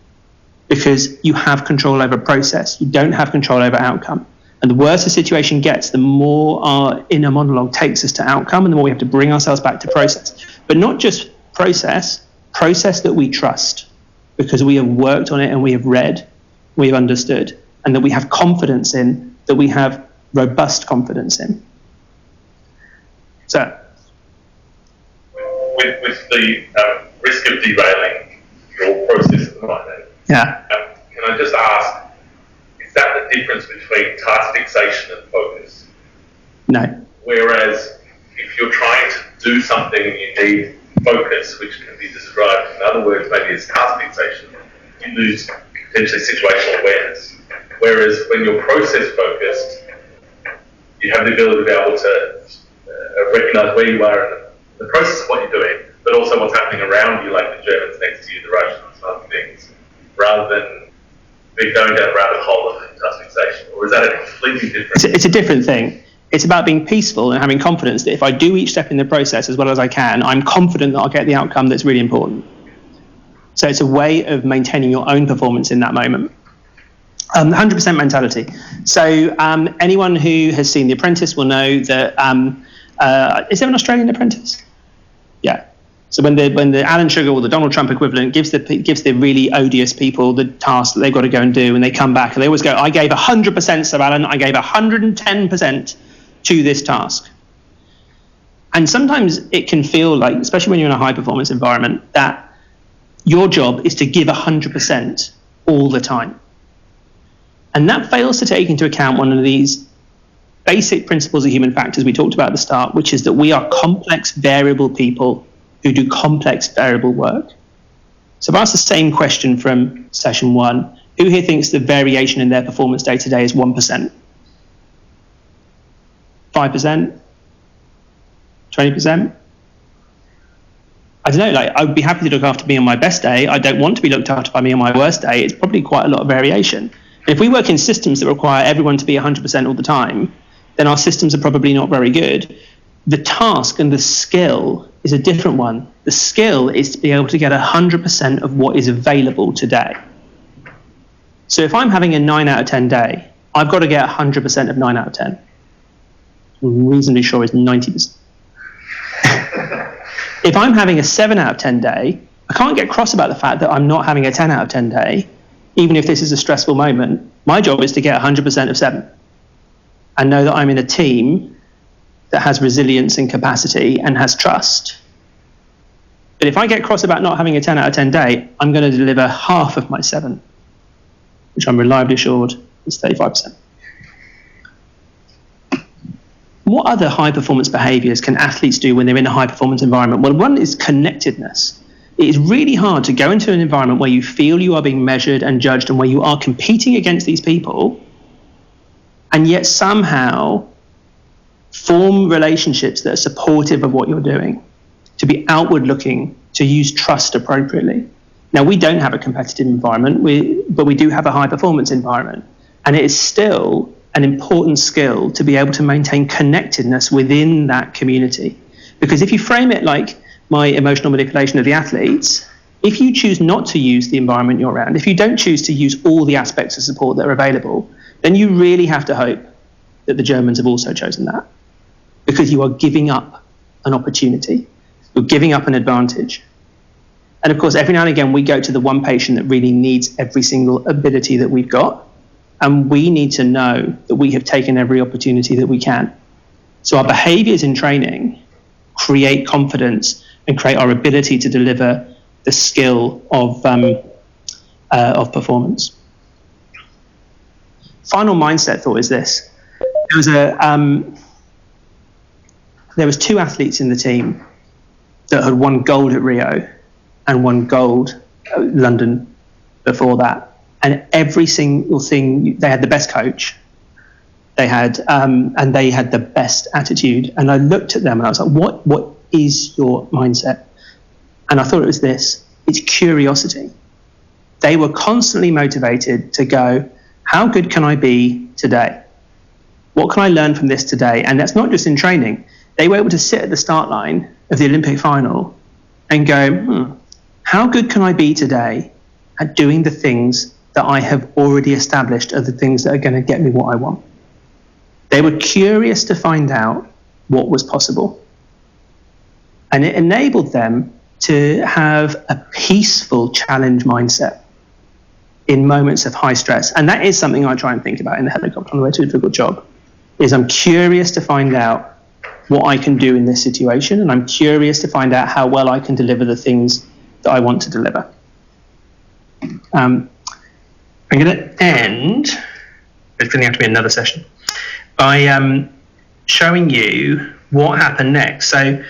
Because you have control over process. You don't have control over outcome. And the worse the situation gets, the more our inner monologue takes us to outcome, and the more we have to bring ourselves back to process. But not just process that we trust, because we have worked on it and we have read, we have understood, and that we have confidence in, that we have robust confidence in. So, with the risk of derailing your process at the moment, yeah. Can I just ask, is that the difference between task fixation and focus? No. Whereas if you're trying to do something and you need focus, which can be described in other words maybe as task fixation, you lose potentially situational awareness. Whereas when you're process focused, you have the ability to be able to recognise where you are in the process of what you're doing, but also what's happening around you, like the Germans next to you, the Russians, and other things, rather than be going down a rabbit hole of task fixation. Or is that a completely different? It's a different thing. It's about being peaceful and having confidence that if I do each step in the process as well as I can, I'm confident that I'll get the outcome that's really important. So it's a way of maintaining your own performance in that moment. 100% mentality. So anyone who has seen The Apprentice will know that, is there an Australian Apprentice? Yeah. So when the Alan Sugar or the Donald Trump equivalent gives the really odious people the task that they've got to go and do, and they come back and they always go, I gave 100%, Sir Alan, I gave 110% to this task. And sometimes it can feel like, especially when you're in a high performance environment, that your job is to give 100% all the time. And that fails to take into account one of these basic principles of human factors we talked about at the start, which is that we are complex, variable people who do complex, variable work. So if I ask the same question from session 1, Who here thinks the variation in their performance day to day is 1%? 5%? 20%? I don't know, like, I would be happy to look after me on my best day. I don't want to be looked after by me on my worst day. It's probably quite a lot of variation. If we work in systems that require everyone to be 100% all the time, then our systems are probably not very good. The task and the skill is a different one. The skill is to be able to get 100% of what is available today. So if I'm having a 9 out of 10 day, I've got to get 100% of 9 out of 10. I'm reasonably sure it's 90%. If I'm having a 7 out of 10 day, I can't get cross about the fact that I'm not having a 10 out of 10 day, even if this is a stressful moment. My job is to get 100% of 7 and know that I'm in a team that has resilience and capacity and has trust. But if I get cross about not having a 10 out of 10 day, I'm going to deliver half of my 7, which I'm reliably assured is 35%. What other high-performance behaviours can athletes do when they're in a high-performance environment? Well, one is connectedness. It is really hard to go into an environment where you feel you are being measured and judged and where you are competing against these people, and yet somehow form relationships that are supportive of what you're doing, to be outward-looking, to use trust appropriately. Now, we don't have a competitive environment, but we do have a high-performance environment, and it is still an important skill to be able to maintain connectedness within that community. Because if you frame it like my emotional manipulation of the athletes, if you choose not to use the environment you're around, if you don't choose to use all the aspects of support that are available, then you really have to hope that the Germans have also chosen that. Because you are giving up an opportunity. You're giving up an advantage. And of course, every now and again, we go to the one patient that really needs every single ability that we've got. And we need to know that we have taken every opportunity that we can. So our behaviours in training create confidence and create our ability to deliver the skill of performance. Final mindset thought is this. There was 2 athletes in the team that had won gold at Rio and won gold at London before that. And every single thing, they had the best coach, they had, and they had the best attitude. And I looked at them and I was like, what is your mindset? And I thought it was this, it's curiosity. They were constantly motivated to go, how good can I be today? What can I learn from this today? And that's not just in training. They were able to sit at the start line of the Olympic final and go, how good can I be today at doing the things that I have already established are the things that are going to get me what I want? They were curious to find out what was possible. And it enabled them to have a peaceful challenge mindset in moments of high stress. And that is something I try and think about in the helicopter on the way to a difficult job, is I'm curious to find out what I can do in this situation, and I'm curious to find out how well I can deliver the things that I want to deliver. I'm going to end, it's going to have to be another session, by showing you what happened next. So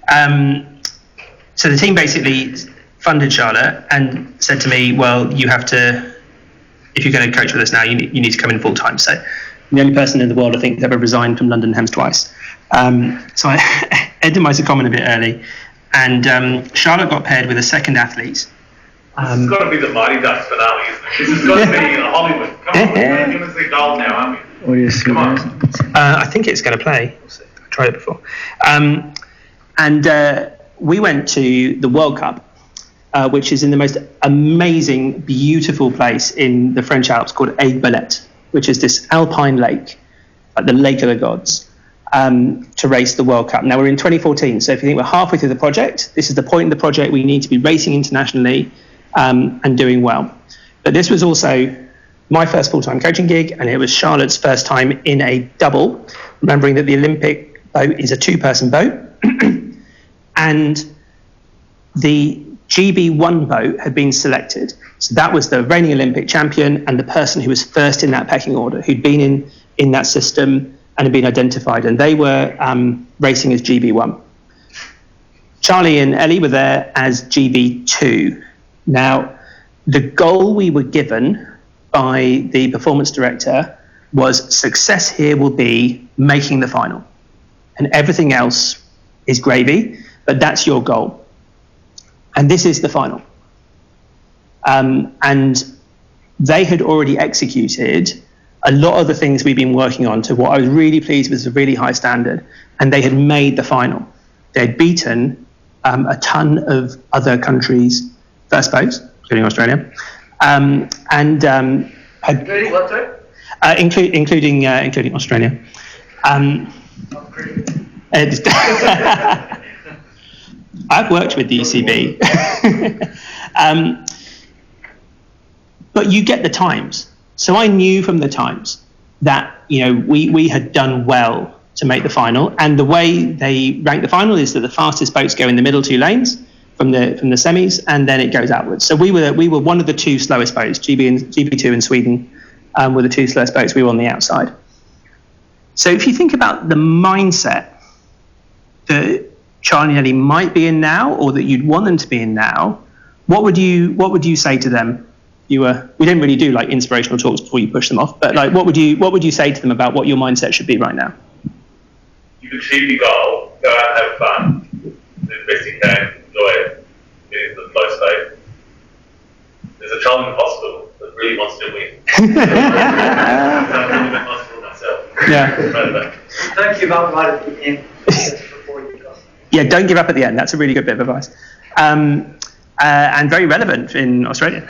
the team basically funded Charlotte and said to me, well, you have to, if you're going to coach with us now, you need to come in full time. So I'm the only person in the world I think that's ever resigned from London Hems twice. So I ended my secondment a bit early, and Charlotte got paired with a second athlete. This has got to be the Mighty Ducks finale, isn't it? This has got to be Hollywood. Come on, we're going to give us the gold now, aren't we? Come on. I think it's going to play. I tried it before. We went to the World Cup, which is in the most amazing, beautiful place in the French Alps called Aigues-Bellettes, which is this alpine lake, like the lake of the gods, to race the World Cup. Now, we're in 2014, so if you think we're halfway through the project, this is the point in the project we need to be racing internationally and doing well. But this was also my first full-time coaching gig, and it was Charlotte's first time in a double, remembering that the Olympic boat is a 2-person boat. And the GB1 boat had been selected. So that was the reigning Olympic champion and the person who was first in that pecking order, who'd been in that system and had been identified. And they were racing as GB1. Charlie and Ellie were there as GB2. Now, the goal we were given by the performance director was success here will be making the final. And everything else is gravy, but that's your goal. And this is the final. And they had already executed a lot of the things we've been working on to what I was really pleased with, was a really high standard, and they had made the final. They had beaten a ton of other countries' first boats, including Australia, Including what, sorry? including Australia. I've worked with the ECB. But you get the times. So I knew from the times that, you know, we had done well to make the final, and the way they rank the final is that the fastest boats go in the middle 2 lanes from the semis, and then it goes outwards. So we were one of the 2 slowest boats. GB2 in Sweden were the 2 slowest boats. We were on the outside. So if you think about the mindset that Charlie and Ellie might be in now, or that you'd want them to be in now, what would you say to them? We didn't really do like inspirational talks before you push them off, but like what would you say to them about what your mindset should be right now? You've achieved your goal, go out and have fun, do the best you can, enjoy it, get into the flow state. There's a child in the hospital that really wants to win. I'm really in the hospital myself. Yeah. Don't give up right at the end. Before you go. Yeah, don't give up at the end. That's a really good bit of advice. And very relevant in Australia.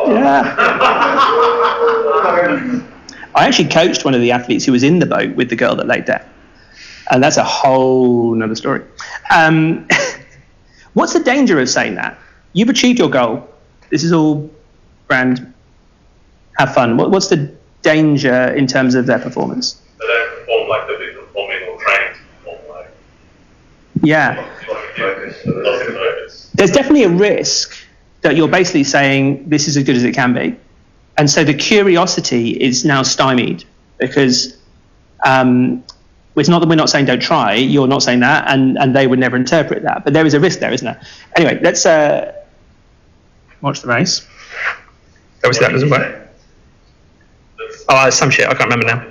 Yeah. I actually coached one of the athletes who was in the boat with the girl that laid down. And that's a whole nother story. What's the danger of saying that? You've achieved your goal. This is all brand. Have fun. What's the danger in terms of their performance? They don't perform like they've been performing or training to perform like. Yeah. Focus. There's definitely a risk that you're basically saying this is as good as it can be. And so the curiosity is now stymied because it's not that we're not saying don't try, you're not saying that, and they would never interpret that. But there is a risk there, isn't there? Anyway, let's watch the race. Obviously that doesn't work. Oh, some shit, I can't remember now.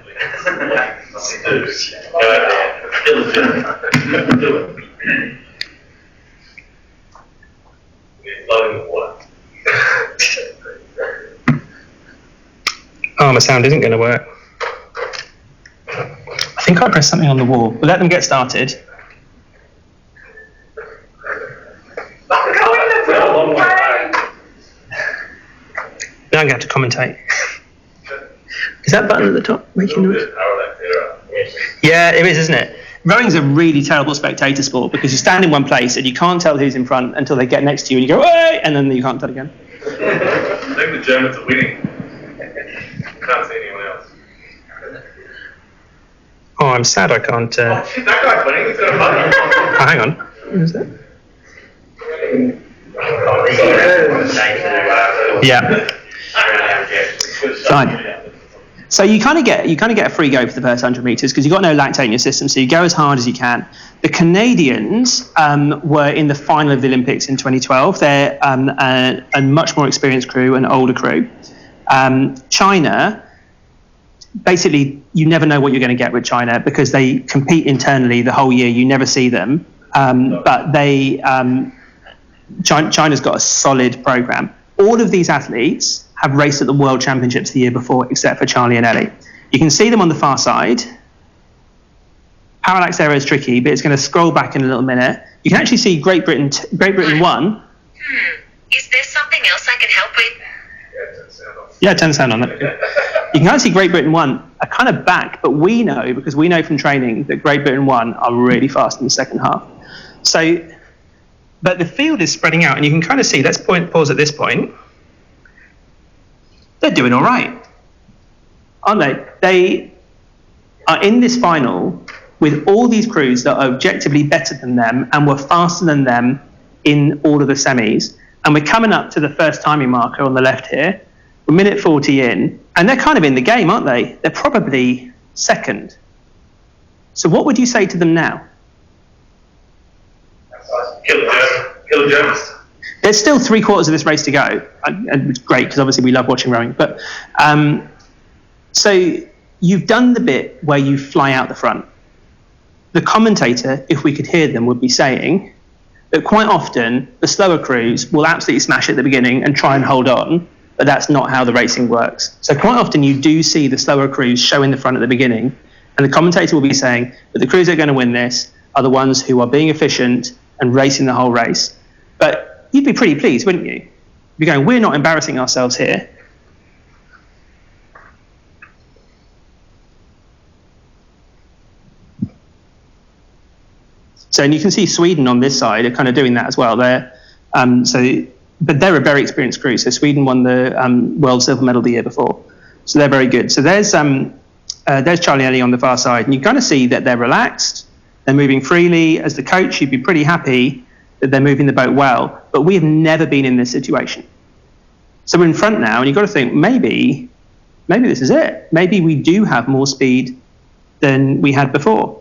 Floating the water. Oh, my sound isn't going to work. I think I pressed something on the wall. We'll let them get started. Now I'm going to have to commentate. Is that button at the top making noise? Yeah, it is, isn't it? Rowing's a really terrible spectator sport because you stand in one place and you can't tell who's in front until they get next to you and you go, hey! And then you can't tell again. I think the Germans are winning. Can't see anyone else. Oh, I'm sad I can't. Oh shit, that guy's winning. He's got a money. Oh, hang on. What is that? Yeah. Fine. So you kind of get a free go for the first 100 meters because you've got no lactate in your system, so you go as hard as you can. The Canadians were in the final of the Olympics in 2012. They're a much more experienced crew, an older crew. China, basically, you never know what you're going to get with China because they compete internally the whole year. You never see them, but China's got a solid program. All of these athletes have raced at the World Championships the year before, except for Charlie and Ellie. You can see them on the far side. Parallax error is tricky, but it's going to scroll back in a little minute. You can actually see Great Britain won. Is there something else I can help with? Yeah, turn the sound on. You can kind of see Great Britain won are kind of back, but we know, because we know from training, that Great Britain won are really fast in the second half. So, but the field is spreading out, and you can kind of see, let's pause at this point. They're doing all right, aren't they? They are in this final with all these crews that are objectively better than them and were faster than them in all of the semis. And we're coming up to the first timing marker on the left here. We're minute 40 in, and they're kind of in the game, aren't they? They're probably second. So what would you say to them now? Kill the Germans. There's still 3/4 of this race to go, and it's great because obviously we love watching rowing. But so you've done the bit where you fly out the front. The commentator, if we could hear them, would be saying that quite often the slower crews will absolutely smash at the beginning and try and hold on, but that's not how the racing works. So quite often you do see the slower crews show in the front at the beginning, and the commentator will be saying that the crews that are going to win this are the ones who are being efficient and racing the whole race. But you'd be pretty pleased, wouldn't you? You'd be going, we're not embarrassing ourselves here. So, and you can see Sweden on this side are kind of doing that as well. But they're a very experienced crew. So Sweden won the World Silver Medal the year before. So they're very good. So there's Charlie Ellie on the far side. And you kind of see that they're relaxed. They're moving freely. As the coach, you'd be pretty happy that they're moving the boat well. But we have never been in this situation. So we're in front now, and you've got to think, maybe this is it. Maybe we do have more speed than we had before.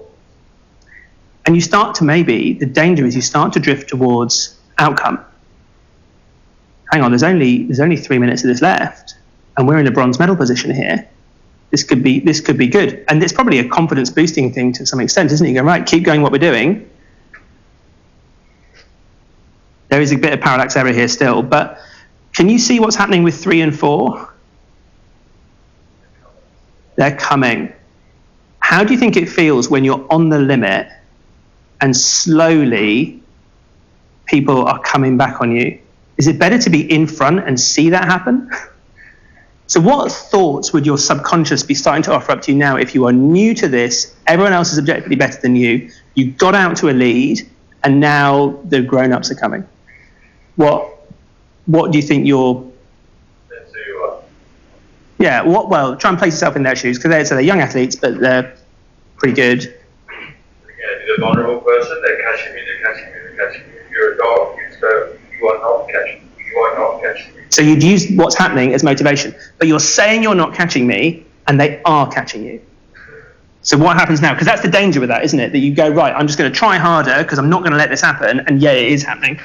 And you start to the danger is you start to drift towards outcome. Hang on, there's only 3 minutes of this left, and we're in a bronze medal position here. This could be good. And it's probably a confidence boosting thing to some extent, isn't it? You go, right, keep going what we're doing. There is a bit of parallax error here still, but can you see what's happening with 3 and 4? They're coming. How do you think it feels when you're on the limit and slowly people are coming back on you? Is it better to be in front and see that happen? So what thoughts would your subconscious be starting to offer up to you now if you are new to this, everyone else is objectively better than you, you got out to a lead, and now the grown-ups are coming? What do you think your... Yeah, well, try and place yourself in their shoes, because they're young athletes, but they're pretty good. The vulnerable person, they're catching me. If you're a dog, you are not catching me. So you'd use what's happening as motivation, but you're saying you're not catching me, and they are catching you. So what happens now? Because that's the danger with that, isn't it? That you go, right, I'm just going to try harder because I'm not going to let this happen, and yeah, it is happening.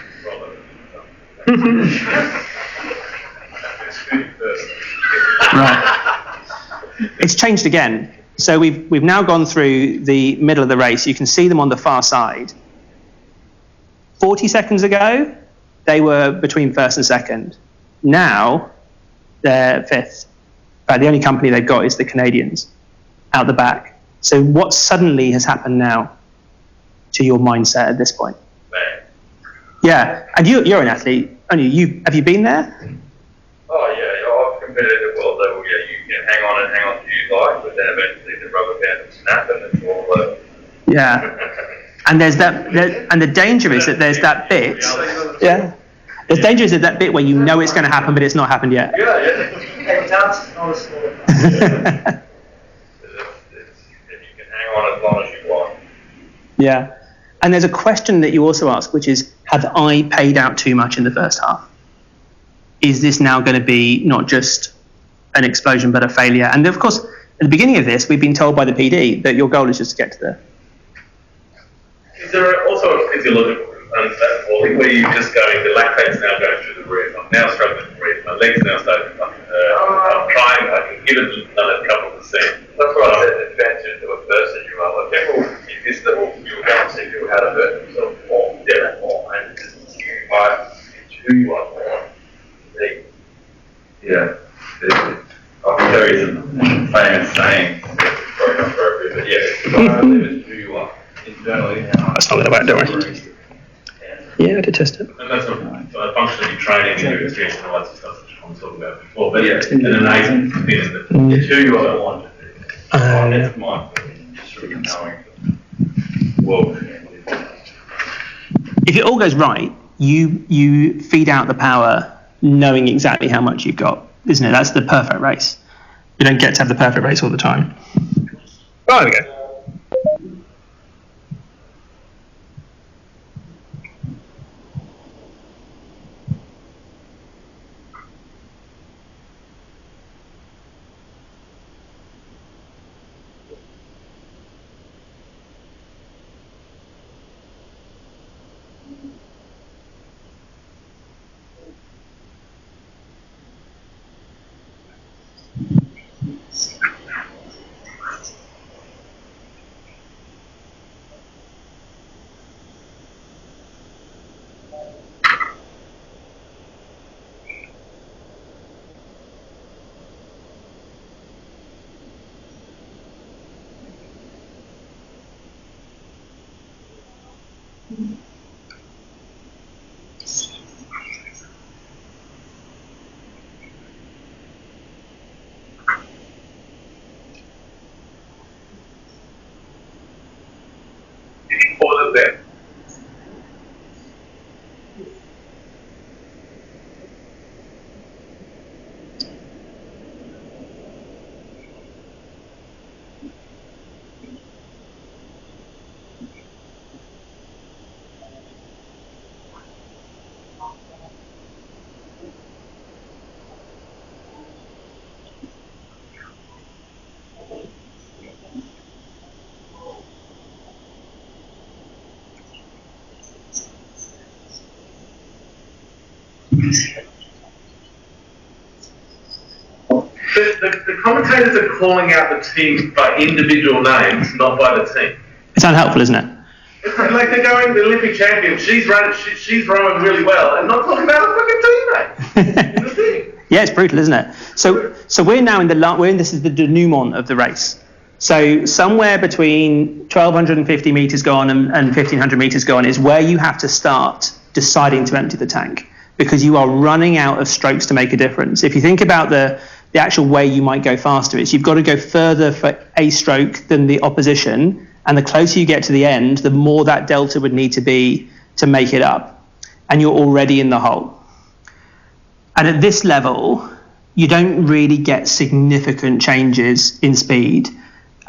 Right. It's changed again. So we've now gone through the middle of the race. You can see them on the far side. 40 seconds ago, they were between first and second. Now, they're fifth. In fact, the only company they've got is the Canadians out the back. So what suddenly has happened now to your mindset at this point? Yeah, and you're an athlete, aren't you? Have you been there? Oh yeah, I've competed at the world level. Yeah, you can hang on to you like, but then eventually the rubber band will snap and it's all over. Yeah, and there's and the danger is that there's that bit. Yeah, the danger is that bit where you know it's going to happen, but it's not happened yet. Yeah. Hey, that's not a slow. You can hang on as long as you want. Yeah, and there's a question that you also ask, which is, have I paid out too much in the first half? Is this now going to be not just an explosion, but a failure? And of course, at the beginning of this, we've been told by the PD that your goal is just to get to there. Is there also a physiological falling where you're just going, the lactate's now going through the roof, I'm now struggling to breathe, my legs are now starting to fucking hurt, I'm trying, I can give it another couple of percent. That's what I said, the advantage to a person, you are like, people, at this level, you'll go and see people how to hurt themselves more, and it's who you are more. Yeah, I think there is a famous saying, probably not for everybody, but yeah, I live as who you are, internally. That's not going to work, don't worry. Yeah, I did test it. And that's not functionally training and your experience and all that stuff that Sean talked about before, but yeah, an amazing feeling that it's who you are want to do. That's mine, just sort of knowing the world. If it all goes right, you feed out the power knowing exactly how much you've got, isn't it? That's the perfect race. You don't get to have the perfect race all the time. Oh, there we go. All of them. The commentators are calling out the team by individual names, not by the team. It's unhelpful, isn't it? It's like they're going the Olympic champion. She's rowing really well, and not talking about a fucking teammate in the thing. Yeah, it's brutal, isn't it? So we're now in this is the denouement of the race. So somewhere between 1,250 meters gone and 1,500 meters gone is where you have to start deciding to empty the tank, because you are running out of strokes to make a difference. If you think about the actual way you might go faster, is you've got to go further for a stroke than the opposition, and the closer you get to the end, the more that delta would need to be to make it up, and you're already in the hole. And at this level, you don't really get significant changes in speed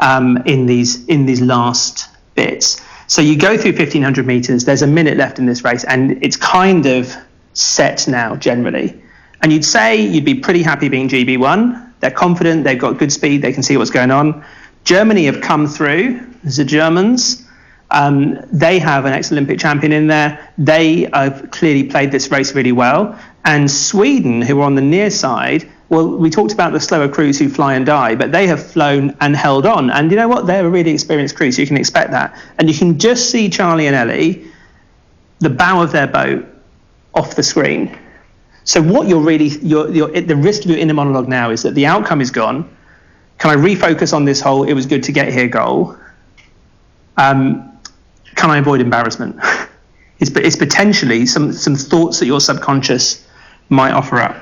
in these last bits. So you go through 1,500 meters, there's a minute left in this race, and it's kind of set now generally. And you'd say you'd be pretty happy being GB1. They're confident, they've got good speed, they can see what's going on. Germany have come through, the Germans. They have an ex-Olympic champion in there. They have clearly played this race really well. And Sweden, who are on the near side, well, we talked about the slower crews who fly and die, but they have flown and held on. And you know what? They're a really experienced crew, so you can expect that. And you can just see Charlie and Ellie, the bow of their boat, off the screen. So what you're really, the risk of your inner monologue now is that the outcome is gone. Can I refocus on this whole "it was good to get here" goal? Can I avoid embarrassment? It's potentially some thoughts that your subconscious might offer up.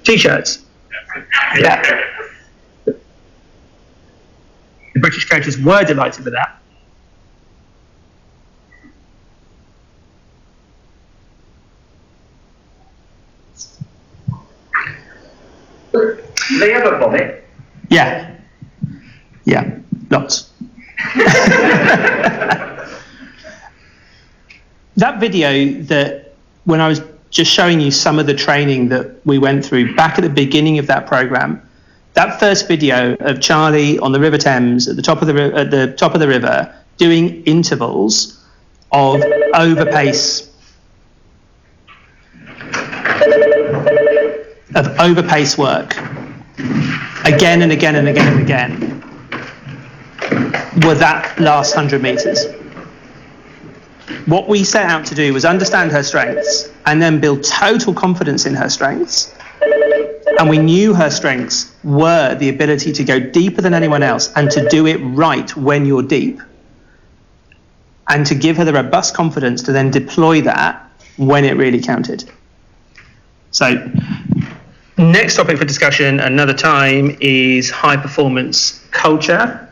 T-shirts. Yeah. The British coaches were delighted with that. Do they ever vomit? Yeah. Yeah. Lots. That video that, when I was just showing you some of the training that we went through back at the beginning of that program, that first video of Charlie on the River Thames at the top of the river doing intervals of overpace work again and again and again and again were that last 100 meters. What we set out to do was understand her strengths and then build total confidence in her strengths. And we knew her strengths were the ability to go deeper than anyone else and to do it right when you're deep. And to give her the robust confidence to then deploy that when it really counted. So, next topic for discussion another time is high performance culture.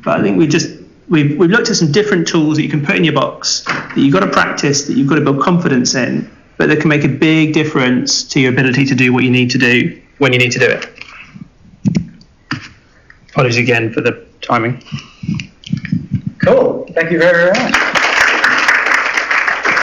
But I think we've looked at some different tools that you can put in your box, that you've got to practice, that you've got to build confidence in, but that can make a big difference to your ability to do what you need to do when you need to do it. Apologies again for the timing. Cool. Thank you very, very much.